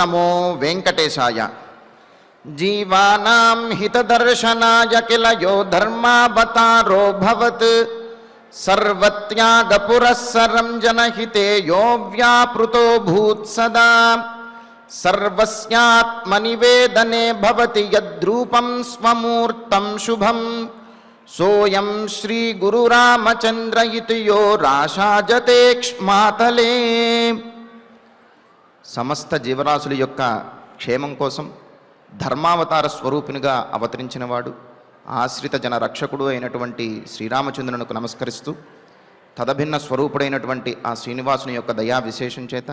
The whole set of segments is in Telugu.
नमो वेंकटेशाय। जीवानां हितदर्शनाय किल यो धर्मावतारो भवत् सर्वत्यागपुरस्सरं जनहिते यो व्यापृतो भूत् सदा सर्वस्यात्मनिवेदने भवति यद्रूपं स्वमूर्तं शुभं सोऽयं श्री गुरुरामचन्द्र इति यो राशाजते क्ष्मातले। సమస్త జీవరాశుల యొక్క క్షేమం కోసం ధర్మావతార స్వరూపినిగా అవతరించినవాడు ఆశ్రిత జన రక్షకుడు అయినటువంటి శ్రీరామచంద్రునికి నమస్కరిస్తూ తదభిన్న స్వరూపుడైనటువంటి ఆ శ్రీనివాసుని యొక్క దయా విశేషం చేత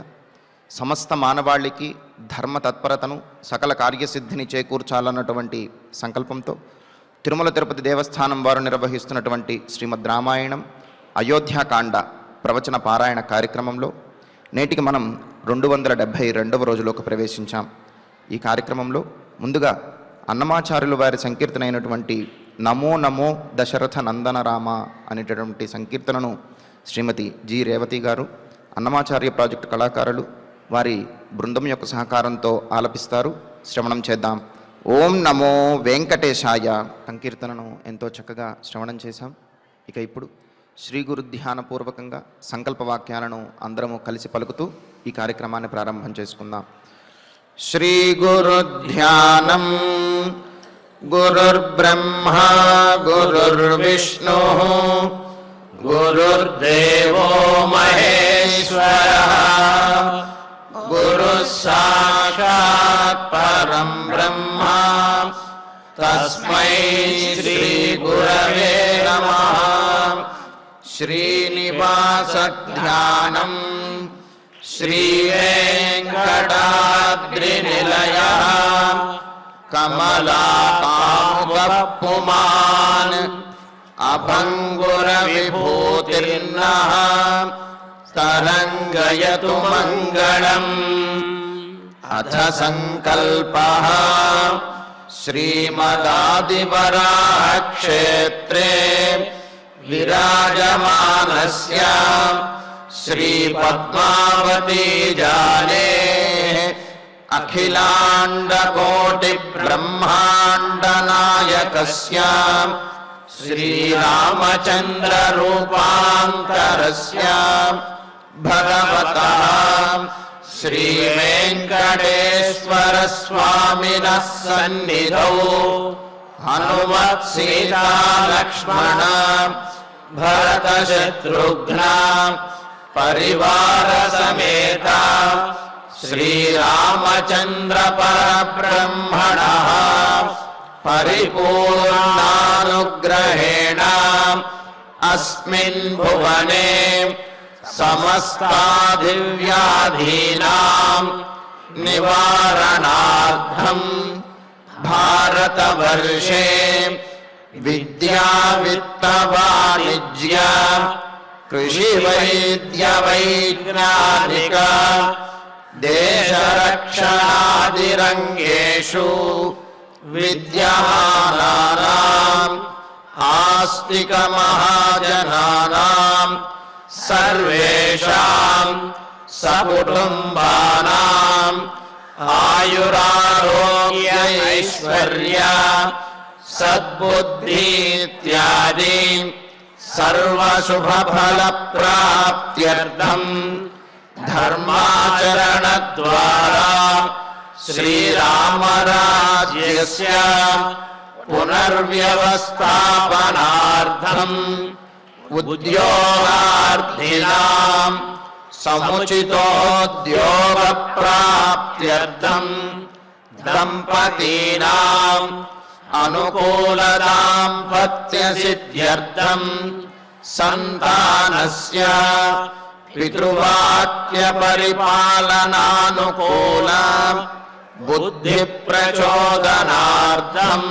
సమస్త మానవాళికి ధర్మ తత్పరతను సకల కార్యసిద్ధిని చేకూర్చాలన్నటువంటి సంకల్పంతో తిరుమల తిరుపతి దేవస్థానం వారు నిర్వహిస్తున్నటువంటి శ్రీమద్ రామాయణం అయోధ్యాకాండ ప్రవచన పారాయణ కార్యక్రమంలో నేటికి మనం 272వ రోజులోకి ప్రవేశించాం. ఈ కార్యక్రమంలో ముందుగా అన్నమాచార్యుల వారి సంకీర్తన అయినటువంటి నమో నమో దశరథ నందన రామ అనేటటువంటి సంకీర్తనను శ్రీమతి జి రేవతి గారు అన్నమాచార్య ప్రాజెక్టు కళాకారులు వారి బృందం యొక్క సహకారంతో ఆలపిస్తారు. శ్రవణం చేద్దాం. ఓం నమో వెంకటేశాయ సంకీర్తనను ఎంతో చక్కగా శ్రవణం చేశాం. ఇక ఇప్పుడు శ్రీ గురు ధ్యానపూర్వకంగా సంకల్ప వాక్యాలను అందరము కలిసి పలుకుతూ ఈ కార్యక్రమాన్ని ప్రారంభం చేసుకుందాం. శ్రీ గురు ధ్యానం. గురుర్బ్రహ్మా గురుర్విష్ణు గురుర్దేవో మహేశ్వరః గురుః సాక్షాత్ పరం బ్రహ్మ తస్మై శ్రీ గురవే నమః. శ్రీనివాస ధ్యానం. శ్రీ వెంకటాద్రినిలయః కమలాకాముకః పుమాన్ అభంగుర విభూతిర్నః తరంగయతు మంగళం. అథ సంకల్పః. శ్రీమదాదివరాహ క్షేత్రే విరాజమానస్య శ్రీ పద్మావతీ జానే అఖిలాండకోటి బ్రహ్మాండ నాయకస్య శ్రీరామచంద్ర రూపాంతరస్య భగవతః శ్రీ వెంకటేశ్వర స్వామినః సన్నిధౌ హనుమత్ సీతా లక్ష్మణ భరత శత్రుఘ్న పరివార సమేత శ్రీరామచంద్ర పరబ్రహ్మణః పరిపూర్ణానుగ్రహేణ అస్మిన్ భువనే సమస్తాదివ్యాధీనాం నివారణార్థం భారతవర్షే విద్యా విత్త వాణిజ్య కృషి వైద్య వైజ్ఞానిక దేశరక్షణాదిరంగేషు విద్యమానానాం ఆస్తిక మహాజనానాం సర్వేషాం సకుటుంబానాం ఆయురారోగ్య ఐశ్వర్య సద్బుద్ధి ఇత్యాది సర్వశుభఫల ప్రాప్త్యర్థం ధర్మాచరణ ద్వారా శ్రీరామరాజ్యస్య పునర్వ్యవస్థాపనార్థం ఉద్యోగార్థినాం సముచితోద్యోగ ప్రాప్త్యర్థం దంపతీనాం అనుకూల దాంపత్య సిద్ధ్యర్థం సంతానస్య పితృవాక్య పరిపాలనానుకూల బుద్ధి ప్రచోదనార్థం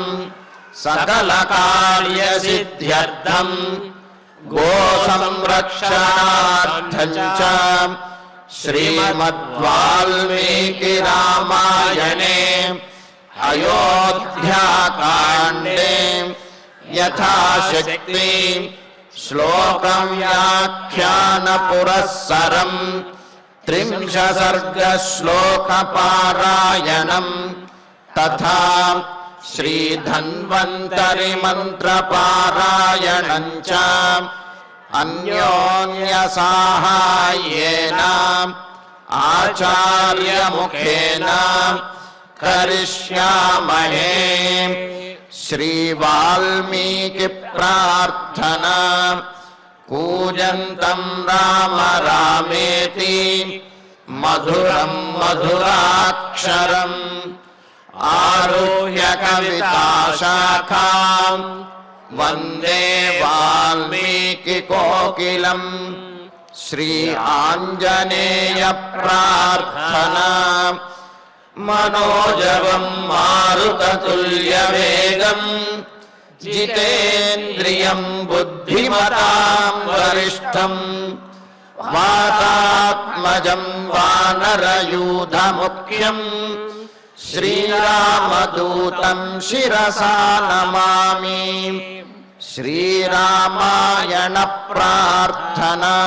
సకల కార్య సిద్ధ్యర్థం గో సంరక్షణార్థం చ శ్రీమద్వాల్మీకి రామాయణే అయోధ్యాకాండే యథాశక్తి శ్లోకం వ్యాఖ్యాన పురస్సరం त्रिंशसर्गश्लोकपारायणं तथा श्रीधन्वन्तरिमन्त्रपारायणं च अन्योन्यसाहाय्येन आचार्यमुखेन करिष्यामहे। श्रीवाल्मीकिप्रार्थना कूजन्तं राम रामेति मधुरं मधुराक्षरम् आरुह्य कविताशाखां वन्दे वाल्मीकिकोकिलं। श्री आञ्जनेय प्रार्थना मनोजवं मारुततुल्यवेगं जितेन्द्रियं बुद्धिमतां वरिष्ठं वातात्मजं वानरयूथमुख्यं श्रीरामदूतं शिरसा नमामि। श्रीरामायण प्रार्थना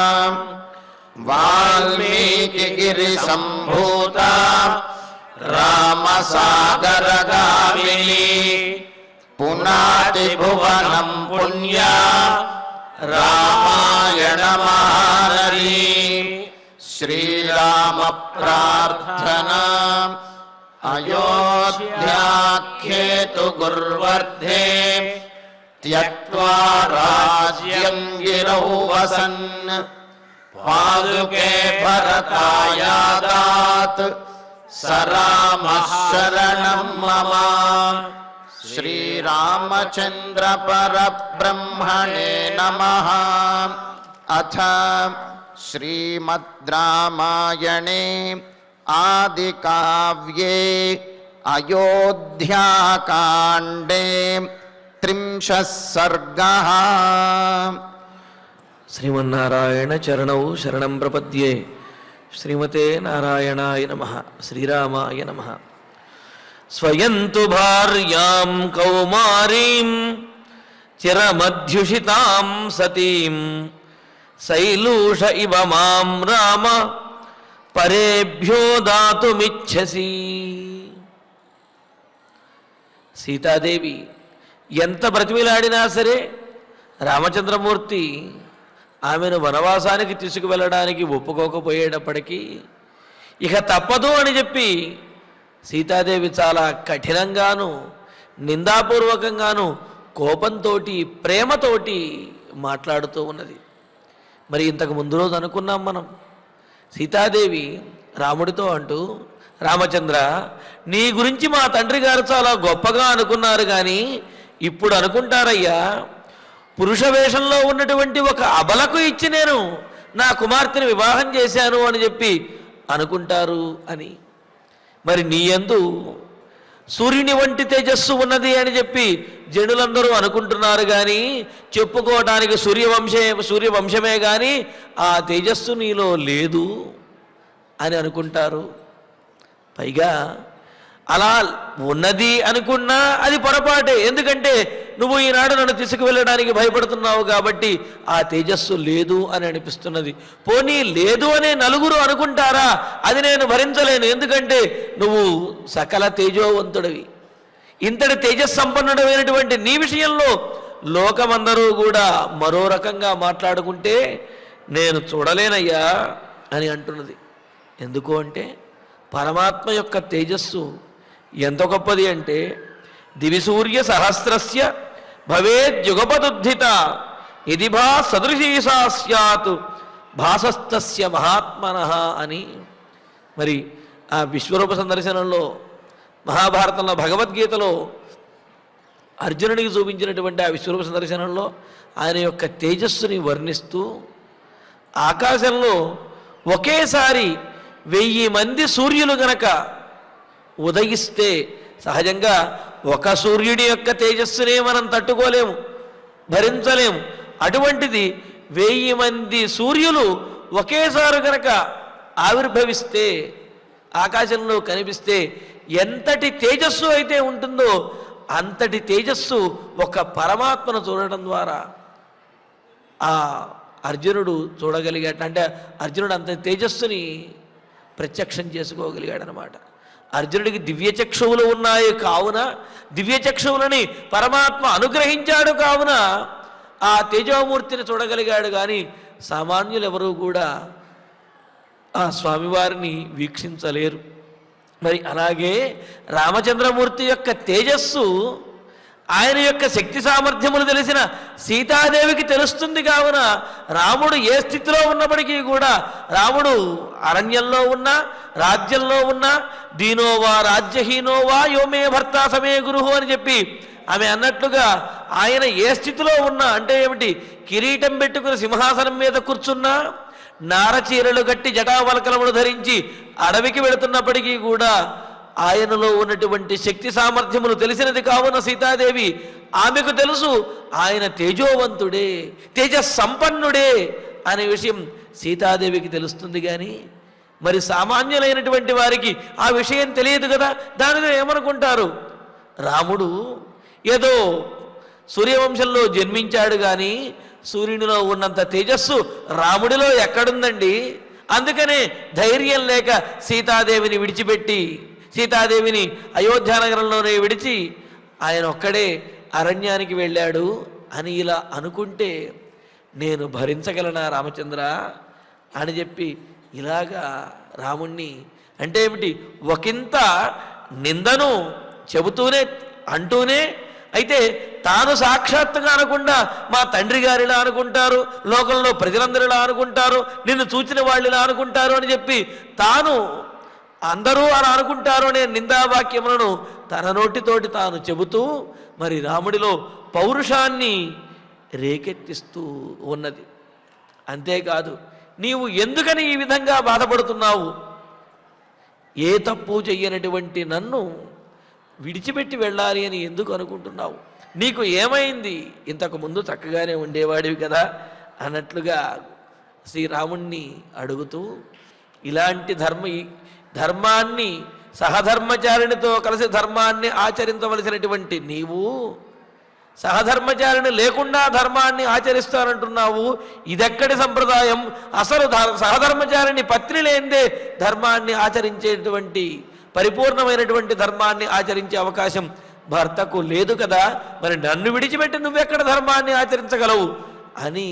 वाल्मीकिगिरिसम्भूता रामसागरगामिनी पुनातिभुवनं पुण्या रामायणमहानदी। श्रीराम प्रार्थना अयोध्याख्येतु गुर्वर्धे त्यक्त्वा राज्यं गिरौ वसन् पादुके भरतायादात् स रामः शरणं मम। श्रीरामचन्द्र परब्रह्मणे नमः। अथ श्रीमद् रामायणे आदिकाव्ये अयोध्याकाण्डे 30 सर्गः। శ్రీమన్నారాయణ చరణౌ శరణం ప్రపద్యే. శ్రీమతే నారాయణాయ నమః. శ్రీరామాయ నమః. స్వయం తు భార్యాం కౌమారీం చిరమధ్యుషితాం సతీం శైలూష ఇవ మాం రామ పరేభ్యో దాతుమిచ్ఛసి. సీతాదేవి ఎంత బ్రతిమిలాడినా సరే రామచంద్రమూర్తి ఆమెను వనవాసానికి తీసుకువెళ్ళడానికి ఒప్పుకోకపోయేటప్పటికీ ఇక తప్పదు అని చెప్పి సీతాదేవి చాలా కఠినంగాను నిందాపూర్వకంగాను కోపంతో ప్రేమతోటి మాట్లాడుతూ ఉన్నది. మరి ఇంతకు ముందు రోజు అనుకున్నాం మనం, సీతాదేవి రాముడితో అంటూ, రామచంద్ర, నీ గురించి మా తండ్రి గారు చాలా గొప్పగా అనుకున్నారు, కానీ ఇప్పుడు అనుకుంటారయ్యా, పురుష వేషంలో ఉన్నటువంటి ఒక అబలకు ఇచ్చి నేను నా కుమార్తెని వివాహం చేశాను అని చెప్పి అనుకుంటారు అని. మరి నీ యందు సూర్యుని వంటి తేజస్సు ఉన్నది అని చెప్పి జనులందరూ అనుకుంటున్నారు, కానీ చెప్పుకోవటానికి సూర్యవంశమే కానీ ఆ తేజస్సు నీలో లేదు అని అనుకుంటారు. పైగా అలా ఉన్నది అనుకున్నా అది పొరపాటే. ఎందుకంటే నువ్వు ఈనాడు నన్ను తీసుకువెళ్ళడానికి భయపడుతున్నావు కాబట్టి ఆ తేజస్సు లేదు అని అనిపిస్తున్నది. పోనీ లేదు అనే నలుగురు అనుకుంటారా, అది నేను భరించలేను. ఎందుకంటే నువ్వు సకల తేజోవంతుడివి. ఇంతటి తేజస్సంపన్నుడమైనటువంటి నీ విషయంలో లోకమందరూ కూడా మరో రకంగా మాట్లాడుకుంటే నేను చూడలేనయ్యా అని అంటున్నది. ఎందుకు అంటే పరమాత్మ యొక్క తేజస్సు ఎంత గొప్పది అంటే, దివిసూర్య సహస్రస్య భవేద్యుగపదుద్ధిత ఇది భా సదృశీసా స్యాత్ భాసస్తస్య మహాత్మనః అని. మరి ఆ విశ్వరూప సందర్శనంలో, మహాభారతంలో, భగవద్గీతలో అర్జునుడికి చూపించినటువంటి ఆ విశ్వరూప సందర్శనంలో ఆయన యొక్క తేజస్సుని వర్ణిస్తూ, ఆకాశంలో ఒకేసారి 1000 మంది సూర్యులు గనక ఉదయిస్తే, సహజంగా ఒక సూర్యుడి యొక్క తేజస్సునే మనం తట్టుకోలేము, భరించలేము. అటువంటిది 1000 మంది సూర్యులు ఒకేసారి గనక ఆవిర్భవిస్తే, ఆకాశంలో కనిపిస్తే ఎంతటి తేజస్సు అయితే ఉంటుందో అంతటి తేజస్సు ఒక పరమాత్మను చూడటం ద్వారా ఆ అర్జునుడు చూడగలిగాట. అంటే అర్జునుడు అంత తేజస్సుని ప్రత్యక్షం చేసుకోగలిగాడనమాట. అర్జునుడికి దివ్యచక్షువులు ఉన్నాయి కావున, దివ్యచక్షువులని పరమాత్మ అనుగ్రహించాడు కావున ఆ తేజోమూర్తిని చూడగలిగాడు. కానీ సామాన్యులు ఎవరూ కూడా ఆ స్వామివారిని వీక్షించలేరు. మరి అలాగే రామచంద్రమూర్తి యొక్క తేజస్సు, ఆయన యొక్క శక్తి సామర్థ్యములు తెలిసిన సీతాదేవికి తెలుస్తుంది కావున రాముడు ఏ స్థితిలో ఉన్నప్పటికీ కూడా, రాముడు అరణ్యంలో ఉన్నా రాజ్యంలో ఉన్నా, దీనోవా రాజ్యహీనోవా యోమే భర్త సమే గురుహు అని చెప్పి ఆమె అన్నట్లుగా ఆయన ఏ స్థితిలో ఉన్నా, అంటే ఏమిటి, కిరీటం పెట్టుకుని సింహాసనం మీద కూర్చున్నా, నారచీరలు కట్టి జటావల్కలములు ధరించి అడవికి వెళుతున్నప్పటికీ కూడా ఆయనలో ఉన్నటువంటి శక్తి సామర్థ్యములు తెలిసినది కావున సీతాదేవి, ఆమెకు తెలుసు ఆయన తేజోవంతుడే, తేజస్సంపన్నుడే అనే విషయం సీతాదేవికి తెలుస్తుంది. కానీ మరి సామాన్యులైనటువంటి వారికి ఆ విషయం తెలియదు కదా. దానిలో ఏమనుకుంటారు, రాముడు ఏదో సూర్యవంశంలో జన్మించాడు కానీ సూర్యునిలో ఉన్నంత తేజస్సు రాముడిలో ఎక్కడుందండి, అందుకనే ధైర్యం లేక సీతాదేవిని విడిచిపెట్టి, సీతాదేవిని అయోధ్యానగరంలోనే విడిచి ఆయన ఒక్కడే అరణ్యానికి వెళ్ళాడు అని ఇలా అనుకుంటే నేను భరించగలనా రామచంద్ర అని చెప్పి ఇలాగా రాముణ్ణి, అంటే ఏమిటి, ఒకంత నిందను చెబుతూనే అంటూనే, అయితే తాను సాక్షాత్తుగా అనకుండా మా తండ్రి గారిలా అనుకుంటారు, లోకంలో ప్రజలందరూ ఇలా అనుకుంటారు, నిన్ను చూచిన వాళ్ళు ఇలా అనుకుంటారు అని చెప్పి తాను అందరూ అలా అనుకుంటారు అనే నిందావాక్యములను తన నోటితోటి తాను చెబుతూ మరి రాముడిలో పౌరుషాన్ని రేకెత్తిస్తూ ఉన్నది. అంతేకాదు, నీవు ఎందుకని ఈ విధంగా బాధపడుతున్నావు, ఏ తప్పు చెయ్యనటువంటి నన్ను విడిచిపెట్టి వెళ్ళాలి అని ఎందుకు అనుకుంటున్నావు, నీకు ఏమైంది, ఇంతకు ముందు చక్కగానే ఉండేవాడివి కదా అన్నట్లుగా శ్రీరాముణ్ణి అడుగుతూ, ఇలాంటి ధర్మాన్ని సహధర్మచారిణితో కలిసి ధర్మాన్ని ఆచరించవలసినటువంటి నీవు సహధర్మచారిణి లేకుండా ధర్మాన్ని ఆచరిస్తానంటున్నావు, ఇదెక్కడి సంప్రదాయం, అసలు సహధర్మచారిణి పత్ని లేనిదే ధర్మాన్ని ఆచరించేటువంటి పరిపూర్ణమైనటువంటి ధర్మాన్ని ఆచరించే అవకాశం భర్తకు లేదు కదా, మరి నన్ను విడిచిపెట్టి నువ్వెక్కడ ధర్మాన్ని ఆచరించగలవు అని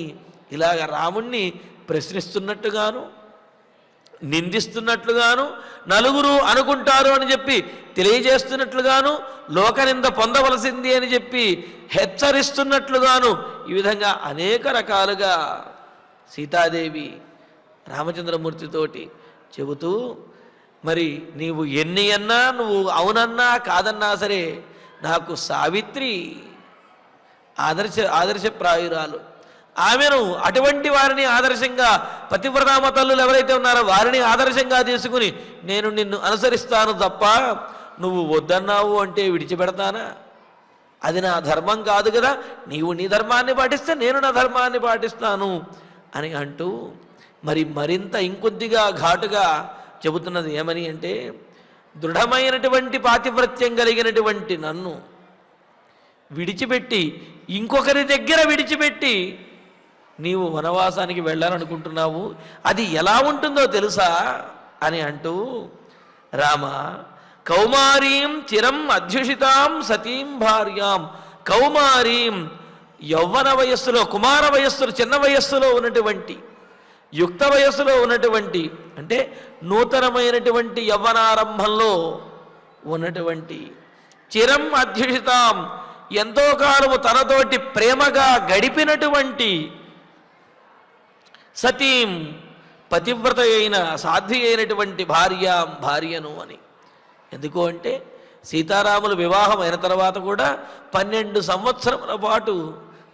ఇలాగ రాముణ్ణి ప్రశ్నిస్తున్నట్టుగాను, నిందిస్తున్నట్లుగాను, నలుగురు అనుకుంటారు అని చెప్పి తెలియజేస్తున్నట్లుగాను, లోకనింద పొందవలసింది అని చెప్పి హెచ్చరిస్తున్నట్లుగాను, ఈ విధంగా అనేక రకాలుగా సీతాదేవి రామచంద్రమూర్తితోటి చెబుతూ, మరి నీవు ఎన్ని అన్నా, నువ్వు అవునన్నా కాదన్నా సరే నాకు సావిత్రి ఆదర్శప్రాయురాలు, ఆమెను అటువంటి వారిని ఆదర్శంగా, పతివ్రతామ తల్లులు ఎవరైతే ఉన్నారో వారిని ఆదర్శంగా తీసుకుని నేను నిన్ను అనుసరిస్తాను తప్ప నువ్వు వద్దన్నావు అంటే విడిచిపెడతానా, అది నా ధర్మం కాదు కదా, నీవు నీ ధర్మాన్ని పాటిస్తే నేను నా ధర్మాన్ని పాటిస్తాను అని అంటూ మరి మరింత ఇంకొద్దిగా ఘాటుగా చెబుతున్నది ఏమని అంటే, దృఢమైనటువంటి పాతివ్రత్యం కలిగినటువంటి నన్ను విడిచిపెట్టి, ఇంకొకరి దగ్గర విడిచిపెట్టి నీవు వనవాసానికి వెళ్ళాలనుకుంటున్నావు, అది ఎలా ఉంటుందో తెలుసా అని అంటూ, రామ కౌమారీం చిరం అధ్యుషితాం సతీం భార్యాం, కౌమారీం యౌవన వయస్సులో, కుమార వయస్సులో, చిన్న వయస్సులో ఉన్నటువంటి, యుక్త వయస్సులో ఉన్నటువంటి, అంటే నూతనమైనటువంటి యవ్వనారంభంలో ఉన్నటువంటి, చిరం అధ్యుషితాం ఎంతో కాలము తనతోటి ప్రేమగా గడిపినటువంటి, సతీం పతివ్రత అయిన సాధ్వి అయినటువంటి భార్యను అని. ఎందుకు అంటే సీతారాములు వివాహం అయిన తర్వాత కూడా 12 సంవత్సరముల పాటు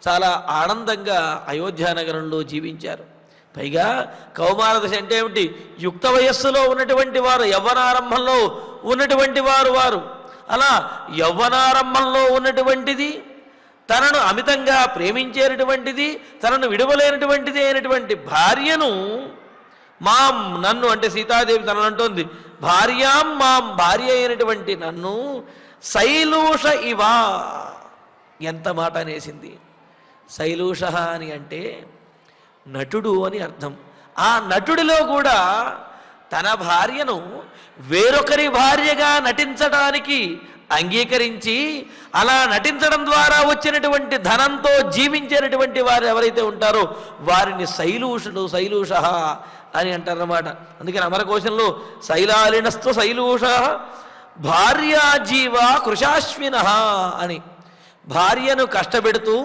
చాలా ఆనందంగా అయోధ్యానగరంలో జీవించారు. పైగా కౌమార దశ అంటే ఏమిటి, యుక్త వయస్సులో ఉన్నటువంటి వారు, యవ్వనారంభంలో ఉన్నటువంటి వారు అలా యవ్వనారంభంలో ఉన్నటువంటిది, తనను అమితంగా ప్రేమించేటటువంటిది, తనను విడవలేనటువంటిది అయినటువంటి భార్యను, మాం నన్ను, అంటే సీతాదేవి తనను అంటోంది, భార్యాం మాం భార్య అయినటువంటి నన్ను శైలూష ఇవా, ఎంత మాట అనేసింది. శైలూష అని అంటే నటుడు అని అర్థం. ఆ నటుడిలో కూడా తన భార్యను వేరొకరి భార్యగా నటించడానికి అంగీకరించి అలా నటించడం ద్వారా వచ్చినటువంటి ధనంతో జీవించేటటువంటి వారు ఎవరైతే ఉంటారో వారిని శైలూష అని అంటారన్నమాట. అందుకని అమరకోశంలో శైలాలినస్త్వ శైలూష భార్యా జీవ కృశాశ్విన అని, భార్యను కష్టపెడుతూ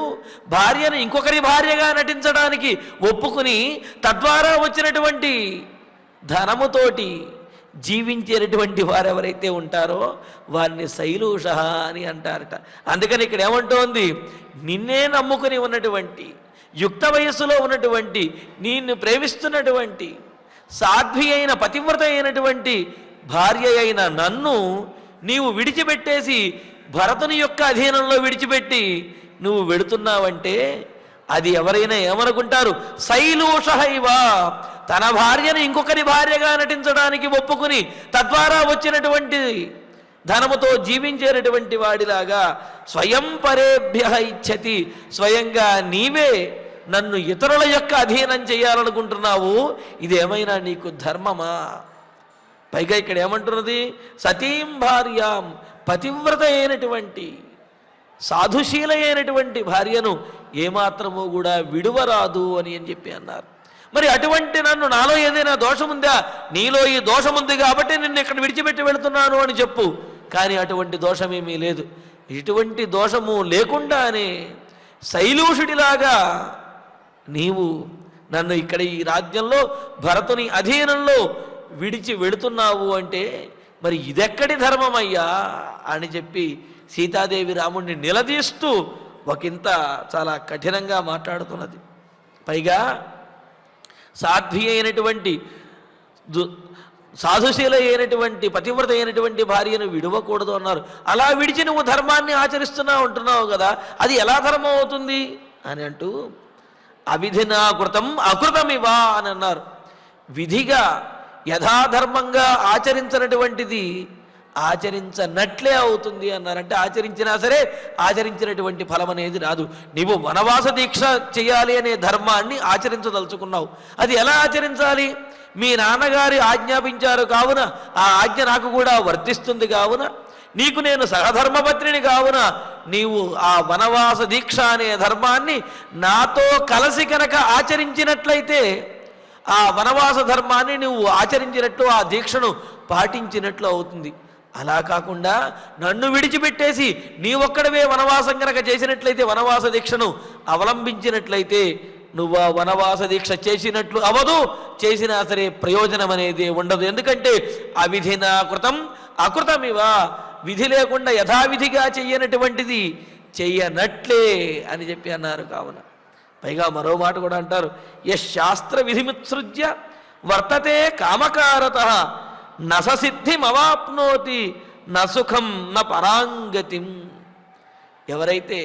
భార్యను ఇంకొకరి భార్యగా నటించడానికి ఒప్పుకుని తద్వారా వచ్చినటువంటి ధనముతోటి జీవించేటటువంటి వారు ఎవరైతే ఉంటారో వారిని శైలూష అని అంటారట. అందుకని ఇక్కడ ఏమంటోంది, నిన్నే నమ్ముకుని ఉన్నటువంటి యుక్త వయస్సులో ఉన్నటువంటి నిన్ను ప్రేమిస్తున్నటువంటి సాధ్వి అయిన పతివ్రత అయినటువంటి భార్య అయిన నన్ను నీవు విడిచిపెట్టేసి భరతుని యొక్క అధీనంలో విడిచిపెట్టి నువ్వు వెడుతున్నావంటే అది ఎవరైనా ఏమనుకుంటారు, శైలూష ఇవా, తన భార్యను ఇంకొకరి భార్యగా నటించడానికి ఒప్పుకుని తద్వారా వచ్చినటువంటి ధనముతో జీవించేటటువంటి వాడిలాగా స్వయం పరేభ్య ఇచ్చతి, స్వయంగా నీవే నన్ను ఇతరుల యొక్క అధీనం చేయాలనుకుంటున్నావు, ఇదేమైనా నీకు ధర్మమా? పైగా ఇక్కడ ఏమంటున్నది, సతీం భార్యాం, పతివ్రత అయినటువంటి సాధుశీల అయినటువంటి భార్యను ఏమాత్రమూ కూడా విడువరాదు అని చెప్పి అన్నారు. మరి అటువంటి నన్ను, నాలో ఏదైనా దోషముందా? నీలో ఈ దోషముంది కాబట్టి నిన్ను ఇక్కడ విడిచిపెట్టి వెళుతున్నాను అని చెప్పు, కానీ అటువంటి దోషమేమీ లేదు. ఇటువంటి దోషము లేకుండానే శైలూషుడిలాగా నీవు నన్ను ఇక్కడ ఈ రాజ్యంలో భరతుని అధీనంలో విడిచి వెళుతున్నావు అంటే మరి ఇదెక్కడి ధర్మమయ్యా అని చెప్పి సీతాదేవి రాముడిని నిలదీస్తూ ఒకంత చాలా కఠినంగా మాట్లాడుతున్నది. పైగా సాధ్వి అయినటువంటి సాధుశీల అయినటువంటి పతివ్రత అయినటువంటి భార్యను విడవకూడదు అన్నారు. అలా విడిచి నువ్వు ధర్మాన్ని ఆచరిస్తున్నావు ఉంటున్నావు కదా, అది ఎలా ధర్మం అవుతుంది అని అంటూ అవిధినా కృతం అకృతమివా అని అన్నారు. విధిగా యథాధర్మంగా ఆచరించినటువంటిది ఆచరించనట్లే అవుతుంది అన్నారంటే ఆచరించినా సరే ఆచరించినటువంటి ఫలం అనేది రాదు. నీవు వనవాస దీక్ష చేయాలి అనే ధర్మాన్ని ఆచరించదలుచుకున్నావు, అది ఎలా ఆచరించాలి? మీ నాన్నగారి ఆజ్ఞాపించారు కావున ఆ ఆజ్ఞ నాకు కూడా వర్తిస్తుంది కావున నీకు నేను సహధర్మపత్రిని కావున నీవు ఆ వనవాస దీక్ష అనే ధర్మాన్ని నాతో కలిసి కనుక ఆచరించినట్లయితే ఆ వనవాస ధర్మాన్ని నువ్వు ఆచరించినట్లు, ఆ దీక్షను పాటించినట్లు అవుతుంది. అలా కాకుండా నన్ను విడిచిపెట్టేసి నీ ఒక్కడవే వనవాసం కనుక చేసినట్లయితే, వనవాస దీక్షను అవలంబించినట్లయితే నువ్వు ఆ వనవాస దీక్ష చేసినట్లు అవదు, చేసినా సరే ప్రయోజనం అనేది ఉండదు. ఎందుకంటే అవిధినా కృతం అకృతమివా, విధి లేకుండా యథావిధిగా చెయ్యనటువంటిది చెయ్యనట్లే అని చెప్పి అన్నారు. కావున పైగా మరో మాట కూడా అంటారు, యశాస్త్ర విధిముత్సృజ్య వర్తతే కామకారత నససిద్ధిమవాప్నోతి నసుఖం న పరాంగతిం. ఎవరైతే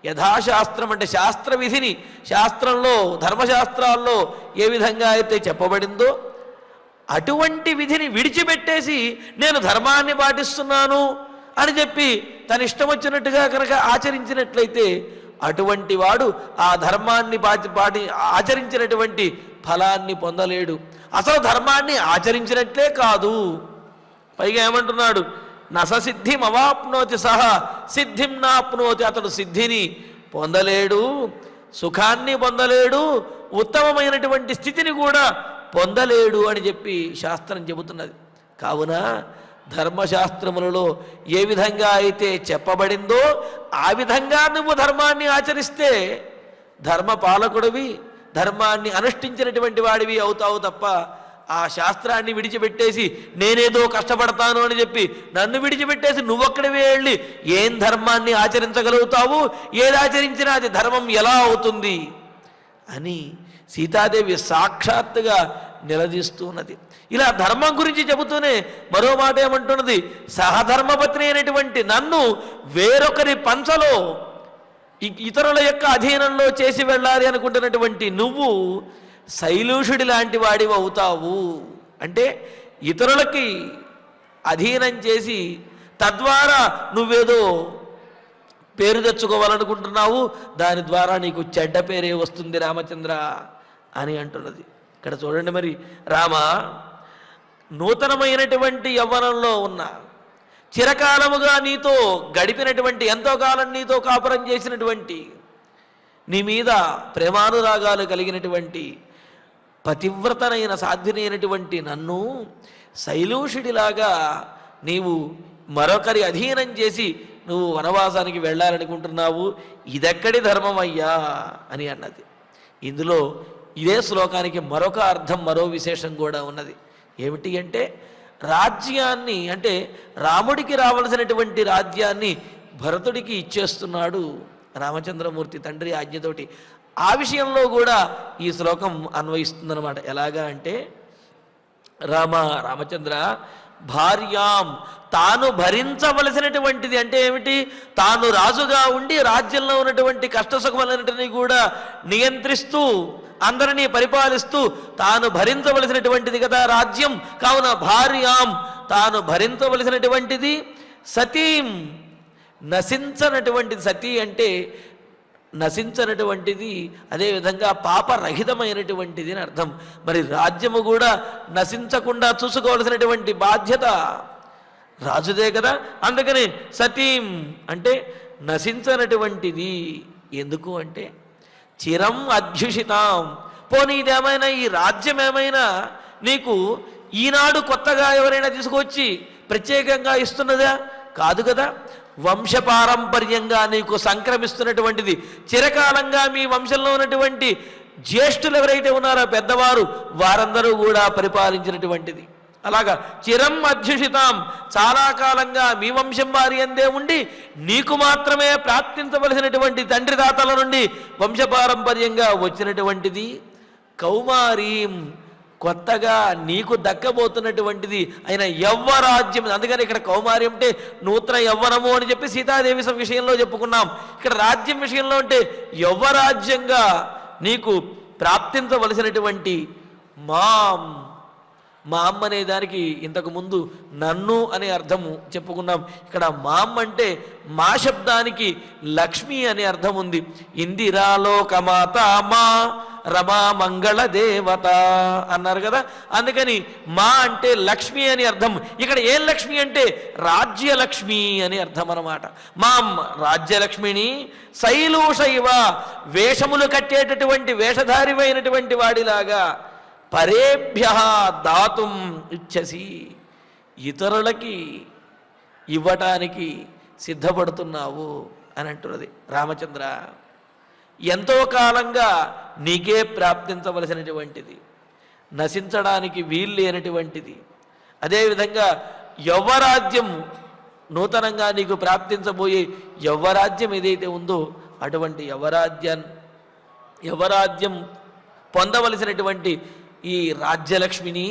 యథాశాస్త్రం అంటే శాస్త్ర విధిని, శాస్త్రంలో ధర్మశాస్త్రాల్లో ఏ విధంగా అయితే చెప్పబడిందో అటువంటి విధిని విడిచిపెట్టేసి నేను ధర్మాన్ని పాటిస్తున్నాను అని చెప్పి తన ఇష్టం వచ్చినట్టుగా కనుక ఆచరించినట్లయితే అటువంటి వాడు ఆ ధర్మాన్ని ఆచరించినటువంటి ఫలాన్ని పొందలేడు, అసలు ధర్మాన్ని ఆచరించినట్లే కాదు. పైగా ఏమంటున్నాడు, నససిద్ధిం అవాప్నోతి సహ సిద్ధిం నాప్నోతి, అతడు సిద్ధిని పొందలేడు, సుఖాన్ని పొందలేడు, ఉత్తమమైనటువంటి స్థితిని కూడా పొందలేడు అని చెప్పి శాస్త్రం చెబుతున్నది. కావున ధర్మశాస్త్రములలో ఏ విధంగా అయితే చెప్పబడిందో ఆ విధంగా నువ్వు ధర్మాన్ని ఆచరిస్తే ధర్మపాలకుడివి, ధర్మాన్ని అనుష్ఠించినటువంటి వాడివి అవుతావు తప్ప ఆ శాస్త్రాన్ని విడిచిపెట్టేసి నేనేదో కష్టపడతాను అని చెప్పి నన్ను విడిచిపెట్టేసి నువ్వొక్కడివే వెళ్ళి ఏం ధర్మాన్ని ఆచరించగలుగుతావు, ఏది ఆచరించినా అది ధర్మం ఎలా అవుతుంది అని సీతాదేవి సాక్షాత్తుగా నిలదీస్తున్నది. ఇలా ధర్మం గురించి చెబుతూనే మరో మాట ఏమంటున్నది, సహధర్మపత్ని అయినటువంటి నన్ను వేరొకరి పంచలో ఇతరుల యొక్క అధీనంలో చేసి వెళ్ళాలి అనుకుంటున్నటువంటి నువ్వు శైలూషుడి లాంటి వాడివి అవుతావు. అంటే ఇతరులకి అధీనం చేసి తద్వారా నువ్వేదో పేరు తెచ్చుకోవాలనుకుంటున్నావు, దాని ద్వారా నీకు చెడ్డ పేరే వస్తుంది రామచంద్ర అని అంటున్నది. ఇక్కడ చూడండి, మరి రామ నూతనమైనటువంటి యవ్వనంలో ఉన్న, చిరకాలముగా నీతో గడిపినటువంటి, ఎంతో కాలం నీతో కాపురం చేసినటువంటి, నీ మీద ప్రేమానురాగాలు కలిగినటువంటి పతివ్రతనైన సాధ్వినైనటువంటి నన్ను శైలూషుడిలాగా నీవు మరొకరి అధీనం చేసి నువ్వు వనవాసానికి వెళ్ళాలనుకుంటున్నావు, ఇదెక్కడి ధర్మమయ్యా అని అన్నది. ఇందులో ఇదే శ్లోకానికి మరొక అర్థం, మరో విశేషం కూడా ఉన్నది. ఏమిటి అంటే, రాజ్యాన్ని, అంటే రాముడికి రావలసినటువంటి రాజ్యాన్ని భరతుడికి ఇచ్చేస్తున్నాడు రామచంద్రమూర్తి తండ్రి ఆజ్ఞతోటి. ఆ విషయంలో కూడా ఈ శ్లోకం అన్వయిస్తుందన్నమాట. ఎలాగా అంటే, రామచంద్ర భార్యాం, తాను భరించవలసినటువంటిది అంటే ఏమిటి, తాను రాజుగా ఉండి రాజ్యంలో ఉన్నటువంటి కష్టసుఖములన్నింటినీ కూడా నియంత్రిస్తూ అందరినీ పరిపాలిస్తూ తాను భరించవలసినటువంటిది కదా రాజ్యం. కావున భార్యాం, తాను భరించవలసినటువంటిది, సతీం, నశించనటువంటిది. సతీ అంటే నశించనటువంటిది, అదేవిధంగా పాపరహితమైనటువంటిది అని అర్థం. మరి రాజ్యము కూడా నశించకుండా చూసుకోవాల్సినటువంటి బాధ్యత రాజుదే కదా. అందుకని సతీం అంటే నశించనటువంటిది. ఎందుకు అంటే, చిరం అధ్యుషితాం, పోనీ ఇదేమైనా, ఈ రాజ్యం ఏమైనా నీకు ఈనాడు కొత్తగా ఎవరైనా తీసుకొచ్చి ప్రత్యేకంగా ఇస్తున్నదా? కాదు కదా. వంశపారంపర్యంగా నీకు సంక్రమిస్తున్నటువంటిది, చిరకాలంగా మీ వంశంలో ఉన్నటువంటి జ్యేష్ఠులు ఎవరైతే ఉన్నారో పెద్దవారు, వారందరూ కూడా పరిపాలించినటువంటిది. అలాగా చిరం అధ్యుషితాం, చాలా కాలంగా మీ వంశం వారి అందే ఉండి నీకు మాత్రమే ప్రాప్తించవలసినటువంటి తండ్రి తాతల నుండి వంశపారంపర్యంగా వచ్చినటువంటిది. కౌమారీం, కొత్తగా నీకు దక్కబోతున్నటువంటిది అయిన యవ్వరాజ్యం. అందుకని ఇక్కడ కౌమారి అంటే నూతన యవ్వనము అని చెప్పి సీతాదేవి విషయంలో చెప్పుకున్నాం. ఇక్కడ రాజ్యం విషయంలో అంటే యవ్వరాజ్యంగా నీకు ప్రాప్తించవలసినటువంటి మాం. మాం అనే దానికి ఇంతకు ముందు నన్ను అనే అర్థము చెప్పుకున్నాం. ఇక్కడ మాం అంటే మా శబ్దానికి లక్ష్మి అనే అర్థం ఉంది. ఇందిరాలోకమాత మా రమా మంగళ దేవత అన్నారు కదా. అందుకని మా అంటే లక్ష్మి అని అర్థం. ఇక్కడ ఏం లక్ష్మి అంటే రాజ్యలక్ష్మి అని అర్థం అన్నమాట. మాం రాజ్యలక్ష్మిని, శైలూషైవ వేషములు కట్టేటటువంటి వేషధారివైనటువంటి వాడిలాగా, పరేభ్య దాతుం ఇచ్చసి, ఇతరులకి ఇవ్వటానికి సిద్ధపడుతున్నావు అని అంటున్నది. రామచంద్ర, ఎంతో కాలంగా నీకే ప్రాప్తించవలసినటువంటిది, నశించడానికి వీల్లేనటువంటిది, అదేవిధంగా యవ్వరాజ్యం, నూతనంగా నీకు ప్రాప్తించబోయే యవ్వరాజ్యం ఏదైతే ఉందో అటువంటి యవ్వరాజ్యం పొందవలసినటువంటి ఈ రాజ్యలక్ష్మిని,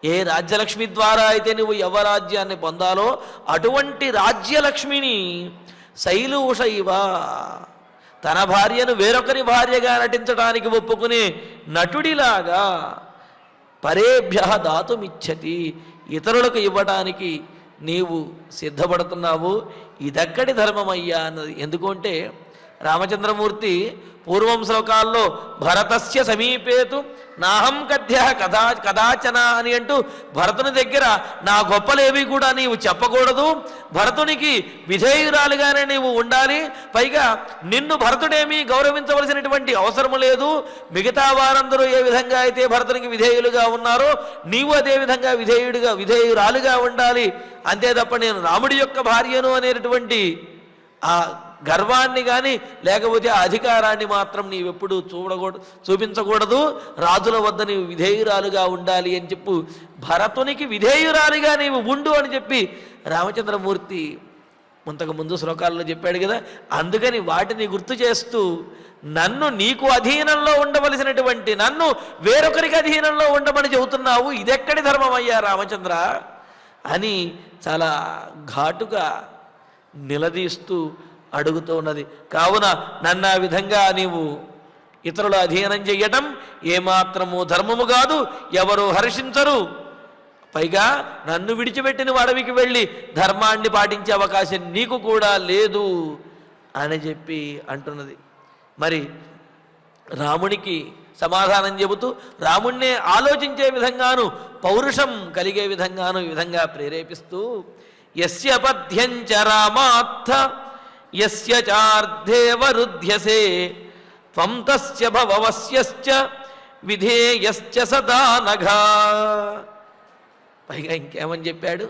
ఏ రాజ్యలక్ష్మి ద్వారా అయితే నువ్వు యవ్వరాజ్యాన్ని పొందాలో అటువంటి రాజ్యలక్ష్మిని శైలూషైవ, తన భార్యను వేరొకరి భార్యగా నటించడానికి ఒప్పుకునే నటుడిలాగా, పరేభ్య దాతుమిచ్చతి, ఇతరులకు ఇవ్వడానికి నీవు సిద్ధపడుతున్నావు, ఇదక్కడి ధర్మమయ్యా అన్నది. ఎందుకంటే రామచంద్రమూర్తి పూర్వం శ్లోకాల్లో భరతస్య సమీపేతు నాహం కథ్య కదాచన అని అంటూ భరతుని దగ్గర నా గొప్పలేవి కూడా నీవు చెప్పకూడదు, భరతునికి విధేయురాలుగానే నీవు ఉండాలి, పైగా నిన్ను భరతుడేమీ గౌరవించవలసినటువంటి అవసరం లేదు, మిగతా వారందరూ ఏ విధంగా అయితే భరతునికి విధేయులుగా ఉన్నారో నీవు అదే విధంగా విధేయురాలుగా ఉండాలి, అంతే తప్ప నేను రాముడి యొక్క భార్యను అనేటటువంటి ఆ గర్వాన్ని కానీ లేకపోతే ఆ అధికారాన్ని మాత్రం నీవెప్పుడు చూపించకూడదు, రాజుల వద్ద నీవు విధేయురాలుగా ఉండాలి అని చెప్పు, భరతునికి విధేయురాలుగా నీవు ఉండు అని చెప్పి రామచంద్రమూర్తి ఇంతకు ముందు శ్లోకాల్లో చెప్పాడు కదా. అందుకని వాటిని గుర్తు చేస్తూ నన్ను నీకు అధీనంలో ఉండవలసినటువంటి నన్ను వేరొకరికి అధీనంలో ఉండమని చెబుతున్నావు, ఇదెక్కడి ధర్మమయ్యా రామచంద్ర అని చాలా ఘాటుగా నిలదీస్తూ అడుగుతూ ఉన్నది. కావున నన్ను ఆ విధంగా నీవు ఇతరుల అధీనం చెయ్యటం ఏమాత్రము ధర్మము కాదు, ఎవరు హర్షించరు, పైగా నన్ను విడిచిపెట్టిన అడవికి వెళ్ళి ధర్మాన్ని పాటించే అవకాశం నీకు కూడా లేదు అని చెప్పి అంటున్నది. మరి రామునికి సమాధానం చెబుతూ రాముణ్ణే ఆలోచించే విధంగాను పౌరుషం కలిగే విధంగాను ఈ విధంగా ప్రేరేపిస్తూ యస్య పద్యంచ రామార్థ యస్య చార్ధేవరుధ్యసే త్వం తస్య భవవస్యశ్చ విధేయశ్చ సదా నఘా. పైగా ఇంకేమని చెప్పాడు,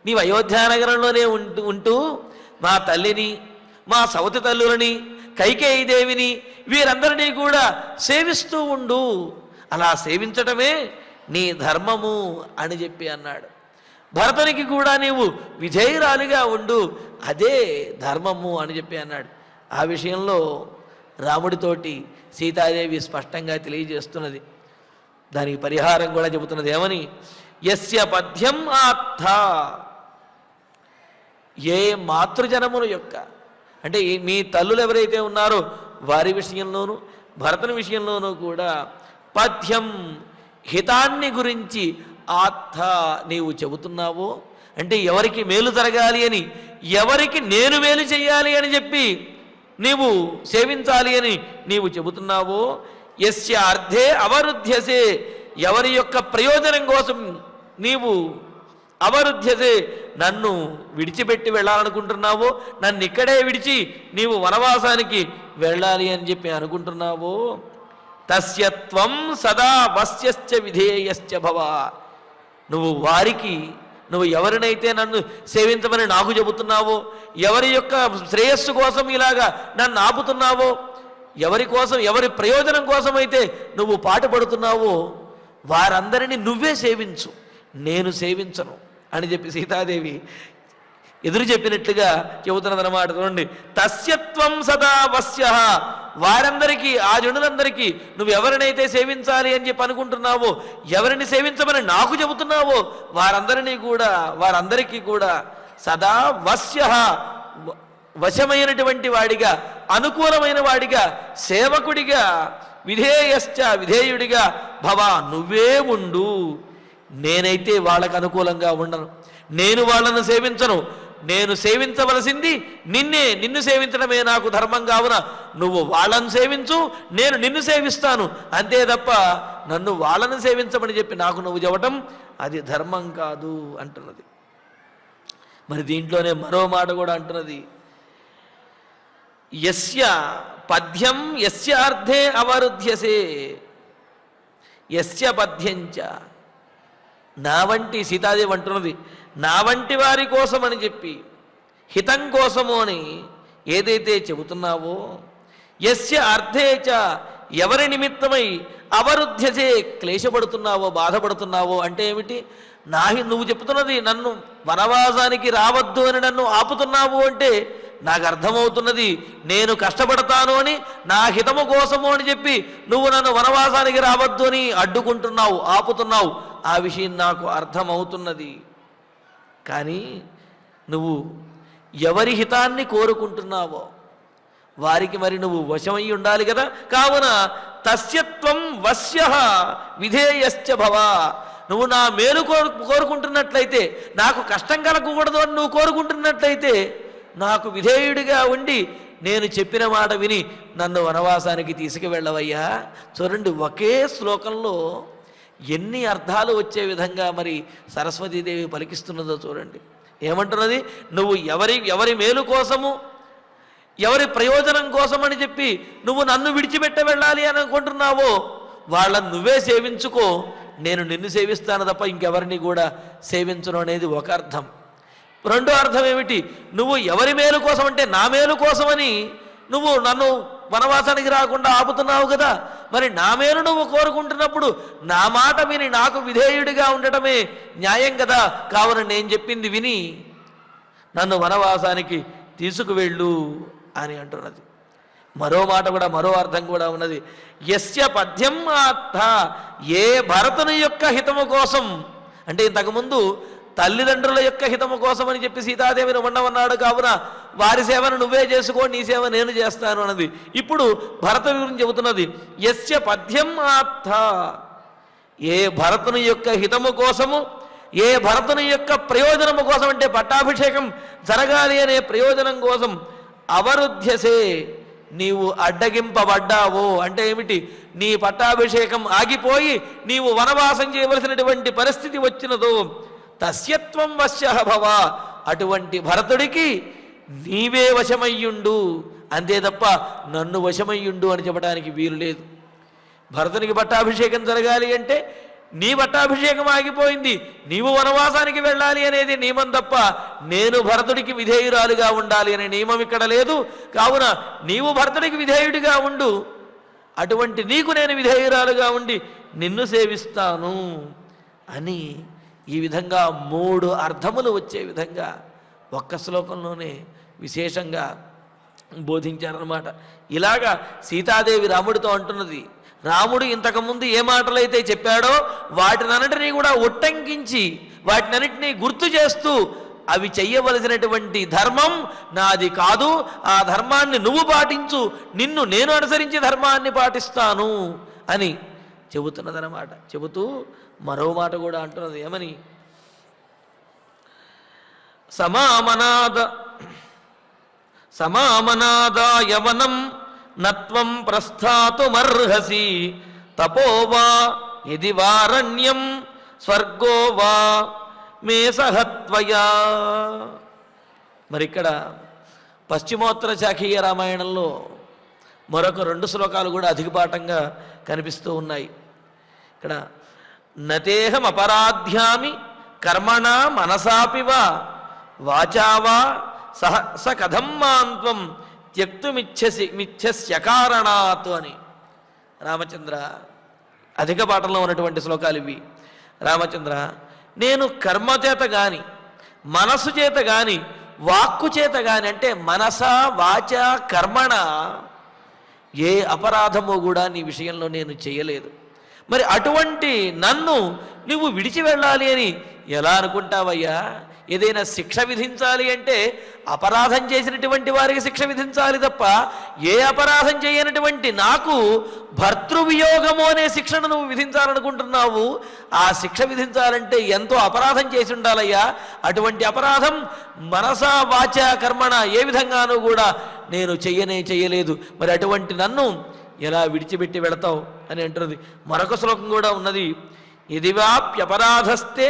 నీవు అయోధ్యానగరంలోనే ఉంటూ మా తల్లిని మా సవతి తల్లులని కైకేయీదేవిని వీరందరినీ కూడా సేవిస్తూ ఉండు, అలా సేవించటమే నీ ధర్మము అని చెప్పి అన్నాడు. భరతునికి కూడా నీవు విధేయురాలిగా ఉండు, అదే ధర్మము అని చెప్పి అన్నాడు. ఆ విషయంలో రాముడితోటి సీతాదేవి స్పష్టంగా తెలియజేస్తున్నది. దానికి పరిహారం కూడా చెబుతున్నది. ఏమని? యస్య పద్యం ఆత్థ, ఏ మాతృజనమును యొక్క అంటే మీ తల్లులు ఎవరైతే ఉన్నారో వారి విషయంలోనూ భరతుని విషయంలోనూ కూడా పద్యం హితాన్ని గురించి ఆత్థ నీవు చెబుతున్నావో, అంటే ఎవరికి మేలు జరగాలి అని, ఎవరికి నేను మేలు చేయాలి అని చెప్పి నీవు సేవించాలి అని నీవు చెబుతున్నావో, యస్య అర్థే అవరుధ్యసే, ఎవరి యొక్క ప్రయోజనం కోసం నీవు అవరుధ్యసే నన్ను విడిచిపెట్టి వెళ్ళాలనుకుంటున్నావో, నన్ను ఇక్కడే విడిచి నీవు వనవాసానికి వెళ్ళాలి అని చెప్పి అనుకుంటున్నావో, తస్యత్వం సదా వస్యశ్చ విధేయశ్చ భవ, నువ్వు ఎవరినైతే నన్ను సేవించమని నాకు చెబుతున్నావో, ఎవరి యొక్క శ్రేయస్సు కోసం ఇలాగా నన్ను ఆపుతున్నావో, ఎవరి కోసం ఎవరి ప్రయోజనం కోసమైతే నువ్వు పాటుపడుతున్నావో వారందరినీ నువ్వే సేవించు, నేను సేవించను అని చెప్పి సీతాదేవి ఎదురు చెప్పినట్లుగా చెబుతున్నదన్నమాట. చూడండి, తస్యత్వం సదా వస్య, వారందరికీ ఆ జనులందరికీ నువ్వు ఎవరినైతే సేవించాలి అని చెప్పి అనుకుంటున్నావో, ఎవరిని సేవించమని నాకు చెబుతున్నావో వారందరికీ కూడా సదా వస్య, వశమైనటువంటి వాడిగా, అనుకూలమైన వాడిగా, సేవకుడిగా, విధేయశ్చ విధేయుడిగా భవ నువ్వే ఉండు. నేనైతే వాళ్ళకు అనుకూలంగా ఉండను, నేను వాళ్ళను సేవించను, నేను సేవించవలసింది నిన్ను సేవించడమే నాకు ధర్మం కావున నువ్వు వాళ్ళను సేవించు, నేను నిన్ను సేవిస్తాను, అంతే తప్ప నన్ను వాళ్ళను సేవించమని చెప్పి నాకు నువ్వు చెప్పటం అది ధర్మం కాదు అంటున్నది. మరి దీంట్లోనే మరో మాట కూడా అంటున్నది, యస్య పద్యం యస్య అర్థే అవరుధ్యసే, యస్య పద్యంచ, నా వంటి సీతాదేవి అంటున్నది, నా వంటి వారి కోసం అని చెప్పి హితం కోసము అని ఏదైతే చెబుతున్నావో, యస్య అర్థేచ, ఎవరి నిమిత్తమై అవరుధ్యసే క్లేశపడుతున్నావో బాధపడుతున్నావో అంటే ఏమిటి? నువ్వు చెప్తున్నది నన్ను వనవాసానికి రావద్దు అని నన్ను ఆపుతున్నావు అంటే నాకు అర్థమవుతున్నది నేను కష్టపడతాను అని, నా హితము కోసము అని చెప్పి నువ్వు నన్ను వనవాసానికి రావద్దు అని అడ్డుకుంటున్నావు, ఆపుతున్నావు. ఆ విషయం నాకు అర్థమవుతున్నది. కానీ నువ్వు ఎవరి హితాన్ని కోరుకుంటున్నావో వారికి మరి నువ్వు వశమై ఉండాలి కదా. కావున తస్యత్వం వశ్య విధేయశ్చ భవ, నువ్వు నా మేలు కోరుకుంటున్నట్లయితే, నాకు కష్టం కలగకూడదు అని నువ్వు కోరుకుంటున్నట్లయితే నాకు విధేయుడిగా ఉండి నేను చెప్పిన మాట విని నన్ను వనవాసానికి తీసుకువెళ్ళవయ్యా. చూడండి, ఒకే శ్లోకంలో ఎన్ని అర్థాలు వచ్చే విధంగా మరి సరస్వతీదేవి పలికిస్తున్నదో చూడండి. ఏమంటున్నది? నువ్వు ఎవరి మేలు కోసము, ఎవరి ప్రయోజనం కోసం అని చెప్పి నువ్వు నన్ను విడిచిపెట్ట వెళ్ళాలి అని అనుకుంటున్నావో వాళ్ళని నువ్వే సేవించుకో, నేను నిన్ను సేవిస్తాను తప్ప ఇంకెవరిని కూడా సేవించను అనేది ఒక అర్థం. రెండో అర్థం ఏమిటి? నువ్వు ఎవరి మేలు కోసం అంటే నా మేలు కోసమని నువ్వు నన్ను వనవాసానికి రాకుండా ఆపుతున్నావు కదా, మరి నా మేలు నువ్వు కోరుకుంటున్నప్పుడు నా మాట విని నాకు విధేయుడిగా ఉండటమే న్యాయం కదా. కావున నేను చెప్పింది విని నన్ను వనవాసానికి తీసుకువెళ్ళు అని అంటున్నది. మరో మాట కూడా, మరో అర్థం కూడా ఉన్నది. యస్య పద్యం ఆత్థ, ఏ భరతుని యొక్క హితము కోసం అంటే ఇంతకుముందు తల్లిదండ్రుల యొక్క హితము కోసం అని చెప్పి సీతాదేవిని ఉండమన్నాడు. కావున వారి సేవను నువ్వే చేసుకో, నీ సేవ నేను చేస్తాను అన్నది. ఇప్పుడు భరతుని గురించి చెబుతున్నది. యస్య పద్యం ఆత్థ, ఏ భరతుని యొక్క హితము కోసము, ఏ భరతుని యొక్క ప్రయోజనము కోసం అంటే పట్టాభిషేకం జరగాలి అనే ప్రయోజనం కోసం అవరుధ్యసే నీవు అడ్డగింపబడ్డావో అంటే ఏమిటి, నీ పట్టాభిషేకం ఆగిపోయి నీవు వనవాసం చేయవలసినటువంటి పరిస్థితి వచ్చినదో తస్యత్వం వశ్యః భవ, అటువంటి భరతుడికి నీవే వశమయ్యుండు, అంతే తప్ప నన్ను వశమయ్యుండు అని చెప్పడానికి వీలు లేదు. భరతునికి పట్టాభిషేకం జరగాలి అంటే నీ పట్టాభిషేకం ఆగిపోయింది, నీవు వనవాసానికి వెళ్ళాలి అనేది నియమం తప్ప నేను భరతుడికి విధేయురాలుగా ఉండాలి అనే నియమం ఇక్కడ లేదు. కావున నీవు భరతుడికి విధేయుడిగా ఉండు, అటువంటి నీకు నేను విధేయురాలుగా ఉండి నిన్ను సేవిస్తాను అని ఈ విధంగా 3 అర్థములు వచ్చే విధంగా ఒక్క శ్లోకంలోనే విశేషంగా బోధించారన్నమాట. ఇలాగా సీతాదేవి రాముడితో అంటున్నది, రాముడు ఇంతకుముందు ఏ మాటలైతే చెప్పాడో వాటినన్నిటినీ కూడా ఉట్టంకించి వాటినన్నిటినీ గుర్తు చేస్తూ అవి చెయ్యవలసినటువంటి ధర్మం నాది కాదు, ఆ ధర్మాన్ని నువ్వు పాటించు, నిన్ను నేను అనుసరించి ధర్మాన్ని పాటిస్తాను అని చెబుతున్నదన్నమాట. చెబుతూ మరో మాట కూడా అంటున్నది, ఏమని, సమామనాదాయవనం నత్వం ప్రస్థాతుమర్హసి తపోవా యది వారణ్యం స్వర్గో వా మే సహత్వయా. మరి ఇక్కడ పశ్చిమోత్తర శాఖీయ రామాయణంలో మరొక 2 శ్లోకాలు కూడా అధికపాఠంగా కనిపిస్తూ ఉన్నాయి. ఇక్కడ నతేహం అపరాధ్యామి కర్మణా మనసాపివా వాచావా స కథం మాంత్వం త్యక్తుమిచ్చస్య కారణాత్ అని. రామచంద్ర, అధిక పాఠంలో ఉన్నటువంటి శ్లోకాలు ఇవి. రామచంద్ర, నేను కర్మ చేత కానీ మనసు చేత కానీ వాక్కు చేత కానీ అంటే మనస వాచ కర్మణ ఏ అపరాధము కూడా నీ విషయంలో నేను చేయలేదు. మరి అటువంటి నన్ను నువ్వు విడిచి వెళ్ళాలి అని ఎలా అనుకుంటావయ్యా? ఏదైనా శిక్ష విధించాలి అంటే అపరాధం చేసినటువంటి వారికి శిక్ష విధించాలి తప్ప ఏ అపరాధం చేయనటువంటి నాకు భర్తృవియోగము అనే శిక్షను నువ్వు విధించాలనుకుంటున్నావు. ఆ శిక్ష విధించాలంటే ఎంతో అపరాధం చేసి ఉండాలయ్యా. అటువంటి అపరాధం మనసా వాచ కర్మణ ఏ విధంగానూ కూడా నేను చేయలేదు. మరి అటువంటి నన్ను ఎలా విడిచిపెట్టి వెళతావు అని అంటున్నది. మరొక శ్లోకం కూడా ఉన్నది, యదివాప్యపరాధస్తే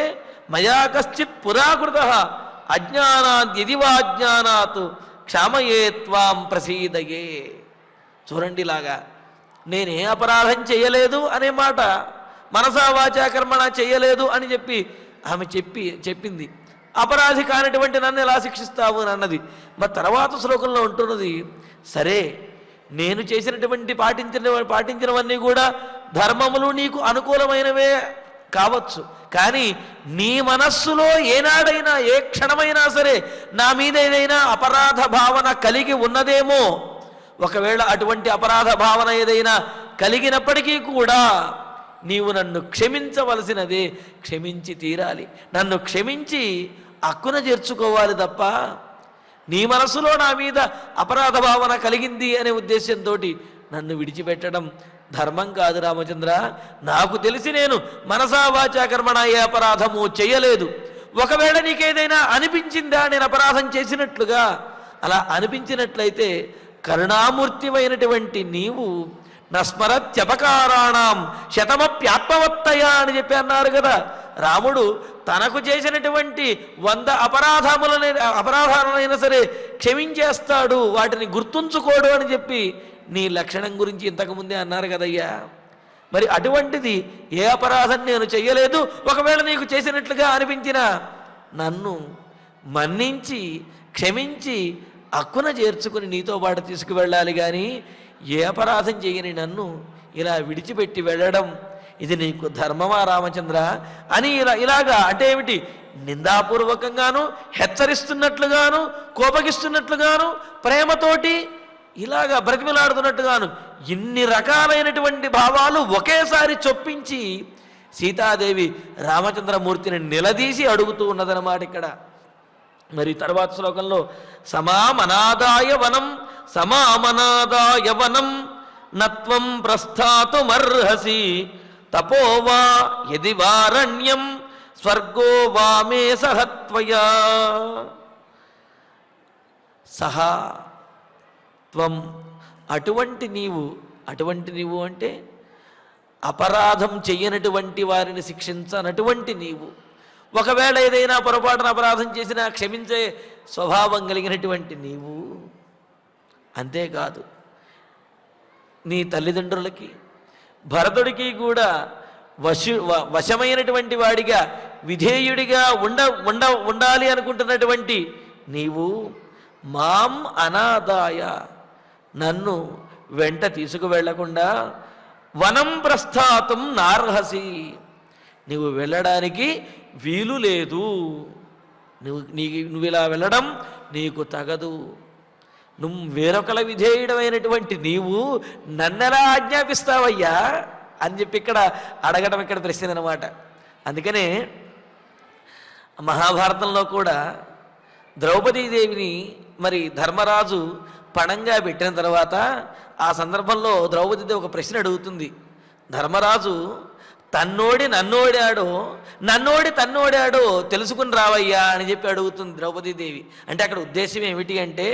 మయా కశ్చిత్ పురాకృతః అజ్ఞానాద్ యదివాజ్ఞానాత్ క్షామయే త్వాం ప్రసీదయే. చూడండి, ఇలాగా నేనే అపరాధం చేయలేదు అనే మాట, మనసా వాచా కర్మణ చేయలేదు అని చెప్పి ఆమె చెప్పింది. అపరాధి కానిటువంటి నన్ను ఎలా శిక్షిస్తావు అని అన్నది. మరి తర్వాత శ్లోకంలో ఉంటున్నది, సరే నేను చేసినటువంటి పాటించినవన్నీ కూడా ధర్మములు నీకు అనుకూలమైనవే కావచ్చు, కానీ నీ మనస్సులో ఏనాడైనా ఏ క్షణమైనా సరే నా మీద ఏదైనా అపరాధ భావన కలిగి ఉన్నదేమో. ఒకవేళ అటువంటి అపరాధ భావన ఏదైనా కలిగినప్పటికీ కూడా నీవు నన్ను క్షమించవలసినదే, క్షమించి తీరాలి. నన్ను క్షమించి అక్కున చేర్చుకోవాలి తప్ప నీ మనసులో నా మీద అపరాధ భావన కలిగింది అనే ఉద్దేశంతో నన్ను విడిచిపెట్టడం ధర్మం కాదు రామచంద్ర. నాకు తెలిసి నేను మనసా వాచా కర్మణ ఏ అపరాధము చేయలేదు. ఒకవేళ నీకేదైనా అనిపించిందా నేను అపరాధం చేసినట్లుగా? అలా అనిపించినట్లయితే కరుణామూర్తివైనటువంటి నీవు నస్మరత్యపకారాణం శతమప్యాత్మవత్తయా అని చెప్పి అన్నారు కదా. రాముడు తనకు చేసినటువంటి 100 అపరాధాలనైనా సరే క్షమించేస్తాడు, వాటిని గుర్తుంచుకోడు అని చెప్పి నీ లక్షణం గురించి ఇంతకుముందే అన్నారు కదయ్యా. మరి అటువంటిది ఏ అపరాధం నేను చెయ్యలేదు. ఒకవేళ నీకు చేసినట్లుగా అనిపించినా నన్ను మన్నించి క్షమించి అక్కున చేర్చుకుని నీతో పాటు తీసుకువెళ్ళాలి, కానీ ఏ అపరాధం చేయని నన్ను ఇలా విడిచిపెట్టి వెళ్ళడం ఇది నీకు ధర్మమా రామచంద్ర అని ఇలాగా అంటే ఏమిటి, నిందాపూర్వకంగాను హెచ్చరిస్తున్నట్లుగాను కోపగిస్తున్నట్లుగాను ప్రేమతోటి ఇలాగా బ్రతిమలాడుతున్నట్టుగాను ఇన్ని రకాలైనటువంటి భావాలు ఒకేసారి చొప్పించి సీతాదేవి రామచంద్రమూర్తిని నిలదీసి అడుగుతూ ఉన్నదన్నమాట ఇక్కడ. మరి తర్వాత శ్లోకంలో సమామనాదాయ వనం నత్వం ప్రస్థాతుమర్హసి తపోవా యది వారణ్యం స్వర్గో వా మే సహత్వయా. సహా త్వం అటువంటి నీవు అంటే అపరాధం చెయ్యనటువంటి వారిని శిక్షించనటువంటి నీవు, ఒకవేళ ఏదైనా పొరపాటున అపరాధం చేసినా క్షమించే స్వభావం కలిగినటువంటి నీవు, అంతేకాదు నీ తల్లిదండ్రులకి భరతుడికి కూడా వశమైనటువంటి వాడిగా విధేయుడిగా ఉండాలి అనుకుంటున్నటువంటి నీవు, మాం అనాదాయ నన్ను వెంట తీసుకువెళ్లకుండా వనం ప్రస్థాతం నార్హసి నువ్వు వెళ్ళడానికి వీలు లేదు, నువ్వు ఇలా వెళ్ళడం నీకు తగదు, నువ్వు వేరొకల విధేయుడమైనటువంటి నీవు నన్నెలా ఆజ్ఞాపిస్తావయ్యా అని చెప్పి ఇక్కడ అడగడం ఇక్కడ ప్రశ్న అనమాట. అందుకనే మహాభారతంలో కూడా ద్రౌపదీదేవిని మరి ధర్మరాజు పణంగా పెట్టిన తర్వాత ఆ సందర్భంలో ద్రౌపదీదేవి ఒక ప్రశ్న అడుగుతుంది. ధర్మరాజు నన్నోడి తన్నోడాడో తెలుసుకుని రావయ్యా అని చెప్పి అడుగుతుంది ద్రౌపదీదేవి. అంటే అక్కడ ఉద్దేశం ఏమిటి అంటే,